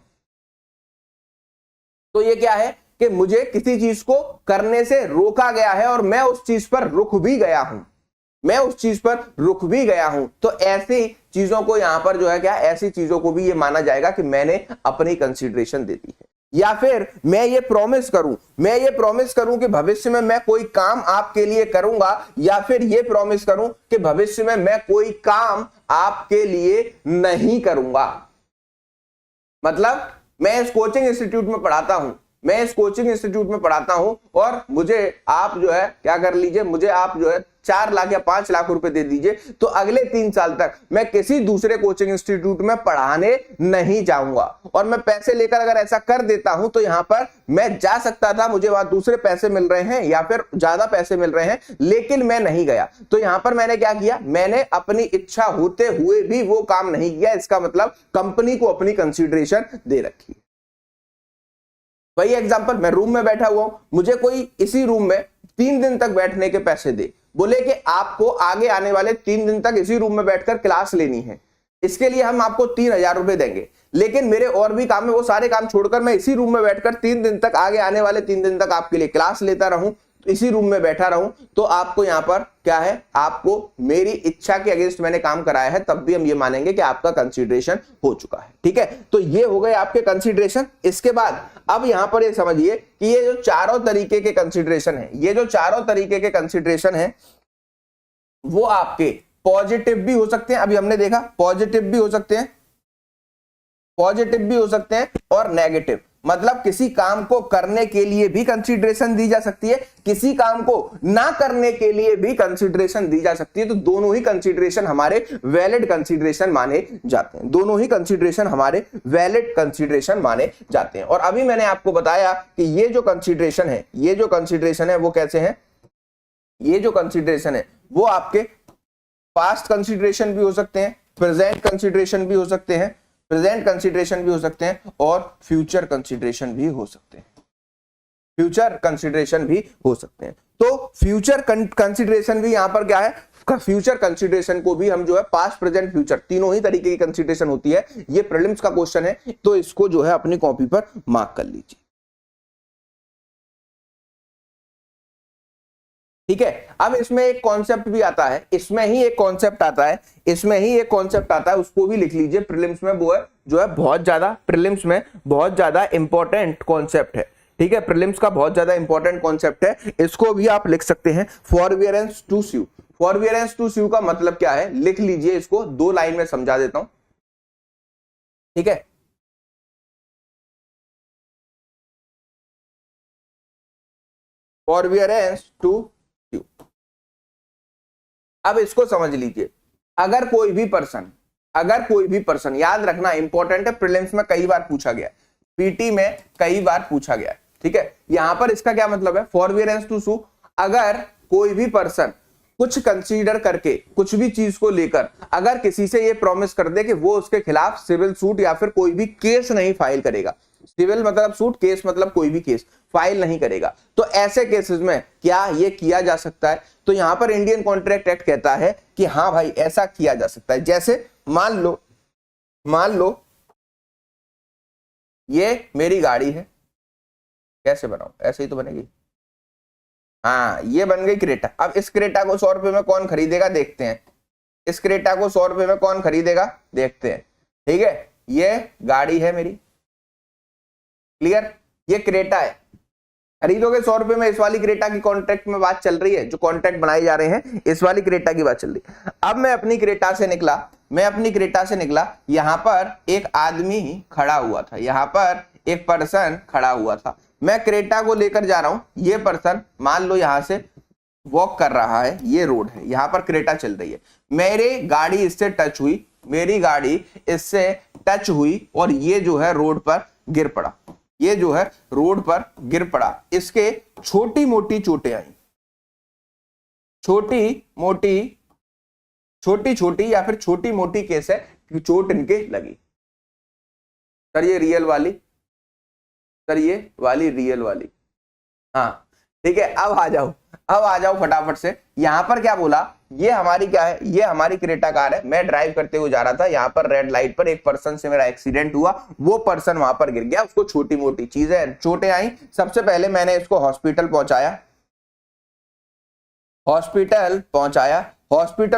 Speaker 1: तो ये क्या है कि मुझे किसी चीज को करने से रोका गया है और मैं उस चीज पर रुक भी गया हूं, मैं उस चीज पर रुक भी गया हूं। तो ऐसी चीजों को यहां पर जो है क्या, ऐसी चीजों को भी ये माना जाएगा कि मैंने अपनी कंसीडरेशन दे दी है। या फिर मैं ये प्रॉमिस करूं कि भविष्य में मैं कोई काम आपके लिए करूंगा, या फिर ये प्रॉमिस करूं कि भविष्य में मैं कोई काम आपके लिए नहीं करूंगा। मतलब मैं इस कोचिंग इंस्टीट्यूट में पढ़ाता हूं और मुझे आप जो है क्या कर लीजिए, मुझे आप जो है 4 लाख या 5 लाख रुपए दे दीजिए, तो अगले 3 साल तक मैं किसी दूसरे कोचिंग इंस्टीट्यूट में पढ़ाने नहीं जाऊंगा। और मैं पैसे लेकर अगर ऐसा कर देता हूं तो यहां पर मैं जा सकता था, मुझे वहां दूसरे पैसे मिल रहे हैं या फिर ज्यादा पैसे मिल रहे हैं, लेकिन मैं नहीं गया। तो यहां पर मैंने क्या किया, मैंने अपनी इच्छा होते हुए भी वो काम नहीं किया। इसका मतलब कंपनी को अपनी कंसीडरेशन दे रखी। वही एग्जांपल, मैं रूम में बैठा हुआ हूं, मुझे कोई इसी रूम में 3 दिन तक बैठने के पैसे दे, बोले कि आपको आगे आने वाले 3 दिन तक इसी रूम में बैठकर क्लास लेनी है, इसके लिए हम आपको 3000 रुपए देंगे, लेकिन मेरे और भी काम है, वो सारे काम छोड़कर मैं इसी रूम में बैठकर 3 दिन तक, आगे आने वाले 3 दिन तक आपके लिए क्लास लेता रहूं, इसी रूम में बैठा रहूं, तो आपको यहां पर क्या है, आपको मेरी इच्छा के अगेंस्ट मैंने काम कराया है, तब भी हम ये मानेंगे कि आपका कंसीडरेशन हो चुका है। ठीक है, तो ये हो गए आपके कंसीडरेशन। इसके बाद अब यहां पर ये समझिए कि ये जो चारों तरीके के कंसीडरेशन है, वो आपके पॉजिटिव भी हो सकते हैं, अभी हमने देखा पॉजिटिव भी हो सकते हैं और नेगेटिव। मतलब किसी काम को करने के लिए भी कंसीडरेशन दी जा सकती है, किसी काम को ना करने के लिए भी कंसीडरेशन दी जा सकती है। तो दोनों ही कंसीडरेशन हमारे वैलिड कंसीडरेशन माने जाते हैं, और अभी मैंने आपको बताया कि ये जो कंसीडरेशन है वो कैसे है, ये जो कंसीडरेशन है वो आपके पास्ट कंसीडरेशन भी हो सकते हैं, प्रेजेंट कंसीडरेशन भी हो सकते हैं, और फ्यूचर कंसीडरेशन भी हो सकते हैं। तो फ्यूचर कंसीडरेशन भी यहां पर क्या है, फ्यूचर कंसीडरेशन को भी हम जो है पास्ट प्रेजेंट फ्यूचर तीनों ही तरीके की कंसीडरेशन होती है। ये प्रीलिम्स का क्वेश्चन है, तो इसको जो है अपनी कॉपी पर मार्क कर लीजिए। ठीक है, अब इसमें एक कॉन्सेप्ट भी आता है, इसमें ही एक कॉन्सेप्ट आता है, उसको भी लिख लीजिए। प्रीलिम्स में वो है जो है प्रीलिम्स में बहुत ज्यादा इंपॉर्टेंट कॉन्सेप्ट है। ठीक है, प्रीलिम्स का बहुत ज्यादा इंपॉर्टेंट कॉन्सेप्ट है, इसको भी आप लिख सकते हैं। फॉरबियरेंस टू स्यू का मतलब क्या है, लिख लीजिए, इसको 2 लाइन में समझा देता हूं। ठीक है, फॉरबियरेंस टू, अब इसको समझ लीजिए। अगर कोई भी पर्सन, याद रखना इंपॉर्टेंट है, प्रीलिम्स में कई बार पूछा गया, पीटी में कई बार पूछा गया। ठीक है, यहां पर इसका क्या मतलब है, फॉरबियरेंस टू सू, अगर कोई भी पर्सन कुछ कंसीडर करके, कुछ भी चीज को लेकर अगर किसी से ये प्रॉमिस कर दे कि वो उसके खिलाफ सिविल सूट या फिर कोई भी केस नहीं फाइल करेगा, सिविल मतलब सूट, केस मतलब कोई भी केस फाइल नहीं करेगा, तो ऐसे केसेस में क्या ये किया जा सकता है। तो यहां पर इंडियन कॉन्ट्रैक्ट एक्ट कहता है कि हाँ भाई ऐसा किया जा सकता है। जैसे मान लो ये मेरी गाड़ी है, कैसे बनाऊं, ऐसे ही तो बनेगी। हाँ, ये बन गई क्रेटा। अब इस क्रेटा को 100 रुपए में कौन खरीदेगा, देखते हैं। ठीक है, ये गाड़ी है मेरी, क्लियर, ये क्रेटा है, खरीदोगे 100 रुपए में, इस वाली क्रेटा की कॉन्ट्रैक्ट में बात चल रही है, जो कॉन्ट्रैक्ट बनाए जा रहे हैं इस वाली क्रेटा की बात चल रही है। अब मैं अपनी क्रेटा से निकला, यहां पर एक आदमी खड़ा हुआ था, यहां पर एक पर्सन खड़ा हुआ था, मैं क्रेटा को लेकर जा रहा हूं, ये पर्सन मान लो यहां से वॉक कर रहा है, ये रोड है, यहां पर क्रेटा चल रही है, मेरी गाड़ी इससे टच हुई, और ये जो है रोड पर गिर पड़ा, इसके छोटी मोटी चोटें आई, छोटी या फिर छोटी मोटी केस है कि चोट इनके लगी। सर ये रियल वाली, रियल वाली, हाँ ठीक है। अब आ जाओ फटाफट से, यहां पर क्या बोला, ये हमारी क्या है, ये हमारी क्रेटा कार है, मैं ड्राइव करते हुए जा रहा था, यहां पर रेड लाइट पर एक पर्सन से मेरा एक्सीडेंट हुआ, वो पर्सन वहां पर गिर गया, उसको छोटी मोटी चीजें चोटें आई। सबसे पहले मैंने इसको हॉस्पिटल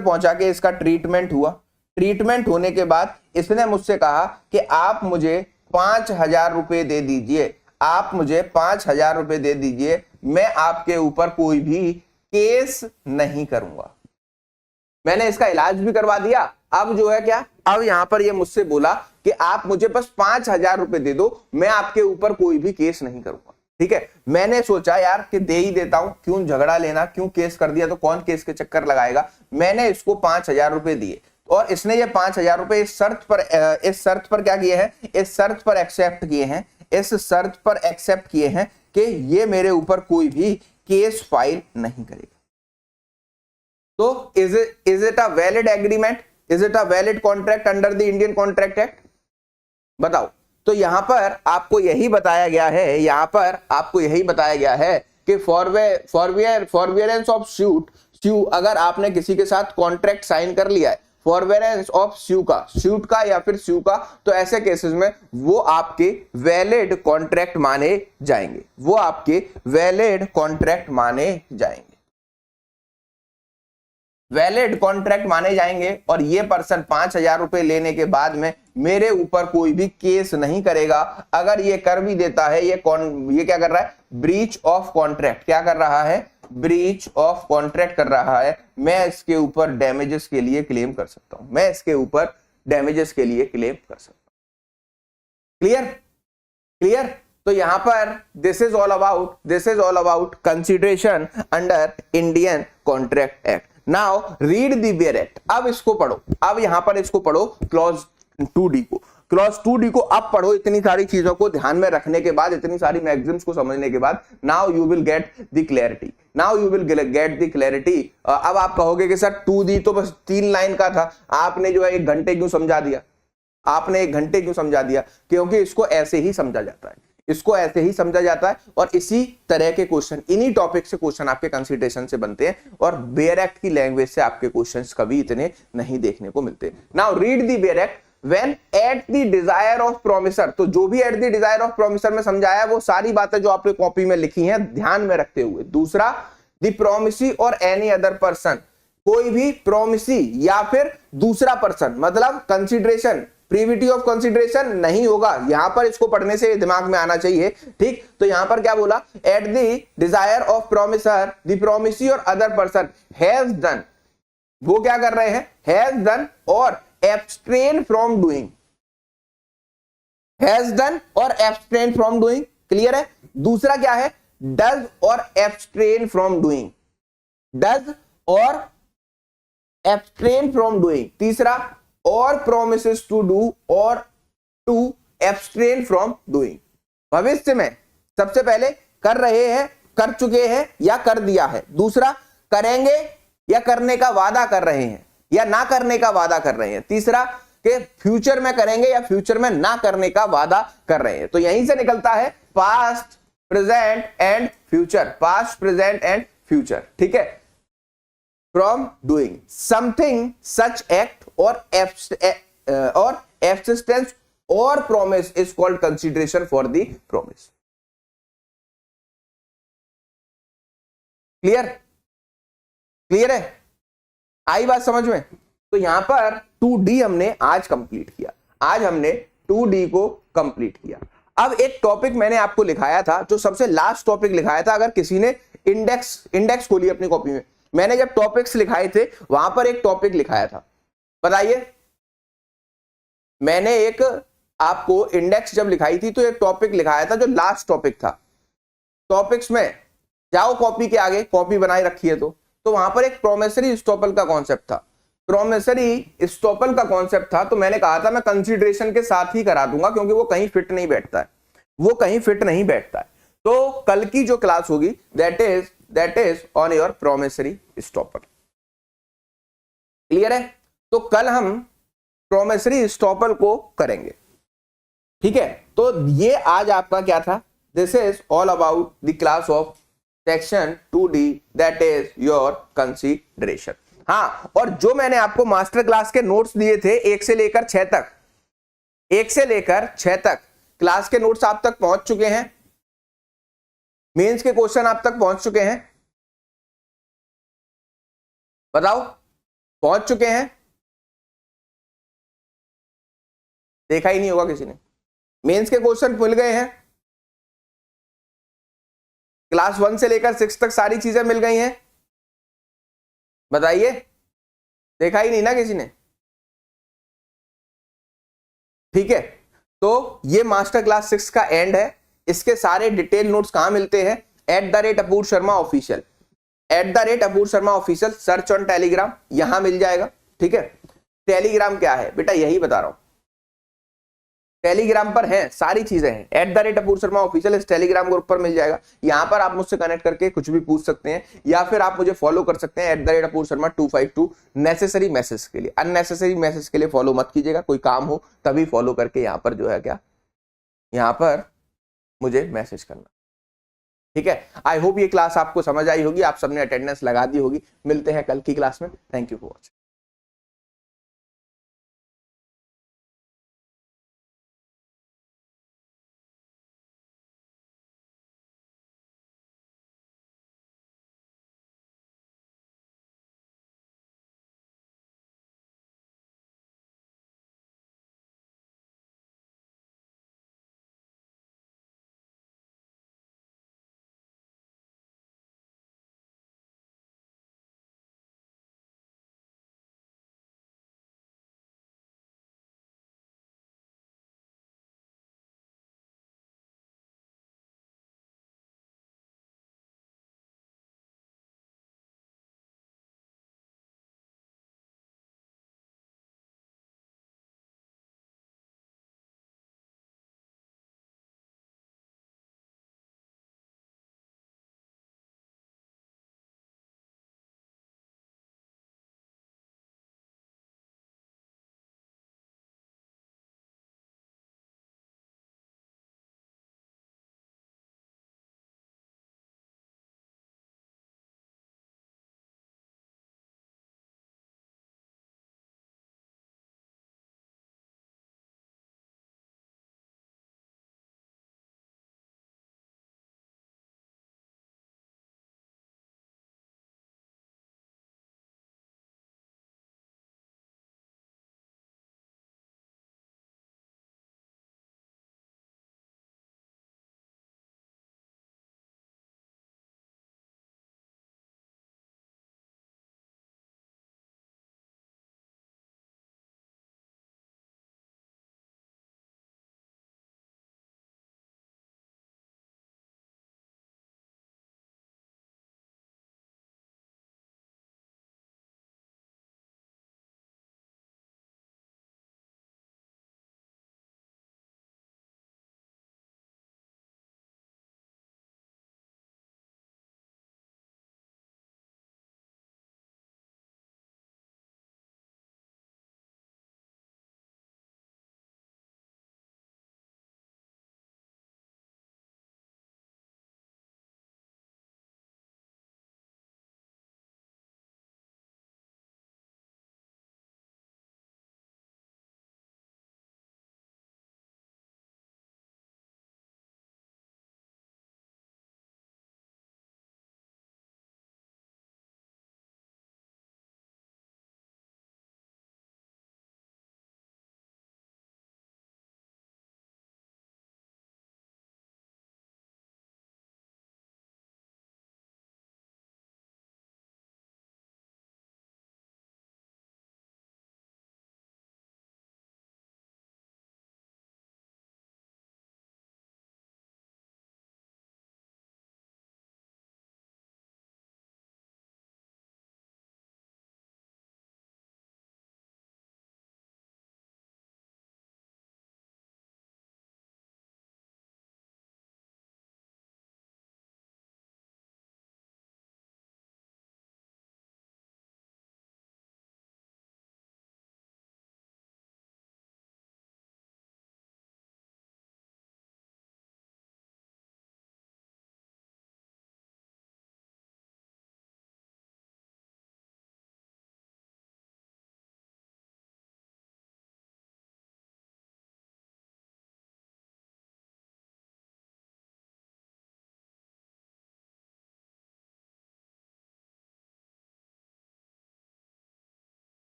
Speaker 1: पहुंचा के इसका ट्रीटमेंट हुआ, ट्रीटमेंट होने के बाद इसने मुझसे कहा कि आप मुझे 5,000 रुपए दे दीजिए, मैं आपके ऊपर कोई भी केस नहीं करूंगा। मैंने इसका इलाज भी करवा दिया। अब जो है क्या, अब यहां पर ये मुझसे बोला कि आप मुझे बस 5,000 रुपए दे दो, मैं आपके ऊपर कोई भी केस नहीं करूंगा। ठीक है, मैंने सोचा यार कि दे ही देता हूं, क्यों झगड़ा लेना, क्यों केस कर दिया तो कौन केस के चक्कर लगाएगा। मैंने इसको 5,000 रुपए दिए और इसने ये 5,000 रुपए इस शर्त पर क्या किए हैं, इस शर्त पर एक्सेप्ट किए हैं कि ये मेरे ऊपर कोई भी केस फाइल नहीं करेगा। तो is it a valid agreement, is it a valid contract under the Indian contract act, बताओ। तो यहां पर आपको यही बताया गया है कि फॉरवेरेंस ऑफ सूट, अगर आपने किसी के साथ कॉन्ट्रैक्ट साइन कर लिया है, फॉरवेरेंस ऑफ सूट का या फिर स्यू का, तो ऐसे केसेस में वो आपके वैलिड कॉन्ट्रैक्ट माने जाएंगे, वैलिड कॉन्ट्रैक्ट माने जाएंगे। और ये पर्सन 5,000 रुपए लेने के बाद में मेरे ऊपर कोई भी केस नहीं करेगा। अगर ये कर भी देता है, ये क्या कर रहा है, ब्रीच ऑफ कॉन्ट्रैक्ट, क्या कर रहा है, ब्रीच ऑफ कॉन्ट्रैक्ट कर रहा है, मैं इसके ऊपर डैमेजेस के लिए क्लेम कर सकता हूं, क्लियर। तो यहां पर this is all about consideration under Indian contract act. Now read the bare act. अब इसको पढ़ो, अब यहां पर इसको पढ़ो, क्लॉज 2D को अब पढ़ो। इतनी सारी चीजों को ध्यान में रखने के बाद, इतनी सारी मैगजीम्स को समझने के बाद, now you will get the clarity, अब आप कहोगे कि सर 2D तो बस 3 लाइन का था, आपने जो है 1 घंटे क्यों समझा दिया, क्योंकि इसको ऐसे ही समझा जाता है, और इसी तरह के क्वेश्चन, इन्हीं टॉपिक से क्वेश्चन आपके कंसीडरेशन से बनते हैं, और बेयर एक्ट की लैंग्वेज से आपके क्वेश्चंस कभी इतने नहीं देखने को मिलते। Now read the bare act. When at the desire of promisor, तो जो भी at the desire of promisor में समझाया वो सारी बातें जो आपने कॉपी में लिखी हैं ध्यान में रखते हुए। दूसरा, the promisee or any other person, कोई भी promisee या फिर दूसरा पर्सन, मतलब कंसिडरेशन, प्रीविटी ऑफ कंसिडरेशन नहीं होगा। यहां पर इसको पढ़ने से दिमाग में आना चाहिए, ठीक। तो यहां पर क्या बोला, eight the desire of promisor the promisee और अदर पर्सन हैज डन, वो क्या कर रहे हैं, हैज डन और एब्सट्रेन फ्रॉम डूइंग, क्लियर है। दूसरा क्या है, डज और एब्सट्रेन फ्रॉम डूइंग, तीसरा और प्रोमिसेस टू डू और टू एब्सट्रेन फ्रॉम डूइंग। भविष्य में सबसे पहले कर रहे हैं, कर चुके हैं या कर दिया है। दूसरा, करेंगे या करने का वादा कर रहे हैं या ना करने का वादा कर रहे हैं। तीसरा, कि फ्यूचर में करेंगे या फ्यूचर में ना करने का वादा कर रहे हैं। तो यहीं से निकलता है पास्ट, प्रेजेंट एंड फ्यूचर, ठीक है। From doing something such act और एब्सिस्टेंस और promise is called consideration for the promise. Clear है, आई बात समझ में। तो यहां पर 2D हमने आज कंप्लीट किया। आज हमने 2D को कंप्लीट किया। अब एक टॉपिक मैंने आपको लिखाया था, जो सबसे लास्ट टॉपिक लिखाया था, अगर किसी ने इंडेक्स खोली अपनी कॉपी में, मैंने जब टॉपिक्स लिखाए थे वहां पर एक टॉपिक लिखाया था, बताइए। मैंने एक आपको इंडेक्स जब लिखाई थी तो एक टॉपिक लिखाया था जो लास्ट टॉपिक था। टॉपिक्स में जाओ, कॉपी के आगे, कॉपी बनाई रखी है तो वहां पर एक प्रोमिसरी इस्टॉपल का कॉन्सेप्ट था। प्रोमिसरी इस्टॉपल का कॉन्सेप्ट था, तो मैंने कहा था मैं कंसीडरेशन के साथ ही करा दूंगा, क्योंकि वो कहीं फिट नहीं बैठता है, वो कहीं फिट नहीं बैठता है। तो कल की जो क्लास होगी that is on your promissory estoppel. Clear है? तो कल हम प्रोमिसरी इस्टॉपल को करेंगे, ठीक है। तो ये आज आपका क्या था, this is all about the class of section 2D, that is your consideration. हाँ, और जो मैंने आपको मास्टर क्लास के नोट्स दिए थे 1 से लेकर 6 तक, 1 से लेकर 6 तक क्लास के नोट्स आप तक पहुंच चुके हैं। मेंस के क्वेश्चन आप तक पहुंच चुके हैं, बताओ, पहुंच चुके हैं? देखा ही नहीं होगा किसी ने। मेंस के क्वेश्चन मिल गए हैं, क्लास 1 से लेकर 6 तक सारी चीजें मिल गई हैं, बताइए। देखा ही नहीं ना किसी ने, ठीक है। तो ये मास्टर क्लास 6 का एंड है। इसके सारे डिटेल नोट्स कहां मिलते हैं? @Apurva Sharma official, @Apurva Sharma official, search on Telegram, यहां मिल जाएगा, ठीक है। टेलीग्राम क्या है बेटा, यही बता रहा हूं, टेलीग्राम पर है सारी चीजें हैं। @अपूर्व शर्मा ऑफिशियल इस टेलीग्राम ग्रुप पर मिल जाएगा। यहां पर आप मुझसे कनेक्ट करके कुछ भी पूछ सकते हैं, या फिर आप मुझे फॉलो कर सकते हैं @अपूर्व शर्मा 252 नेसेसरी मैसेज के लिए। अननेसेसरी मैसेज के लिए फॉलो मत कीजिएगा, कोई काम हो तभी फॉलो करके यहाँ पर जो है क्या, यहाँ पर मुझे मैसेज करना, ठीक है। आई होप ये क्लास आपको समझ आई होगी, आप सबने अटेंडेंस लगा दी होगी। मिलते हैं कल की क्लास में। Thank you for watching.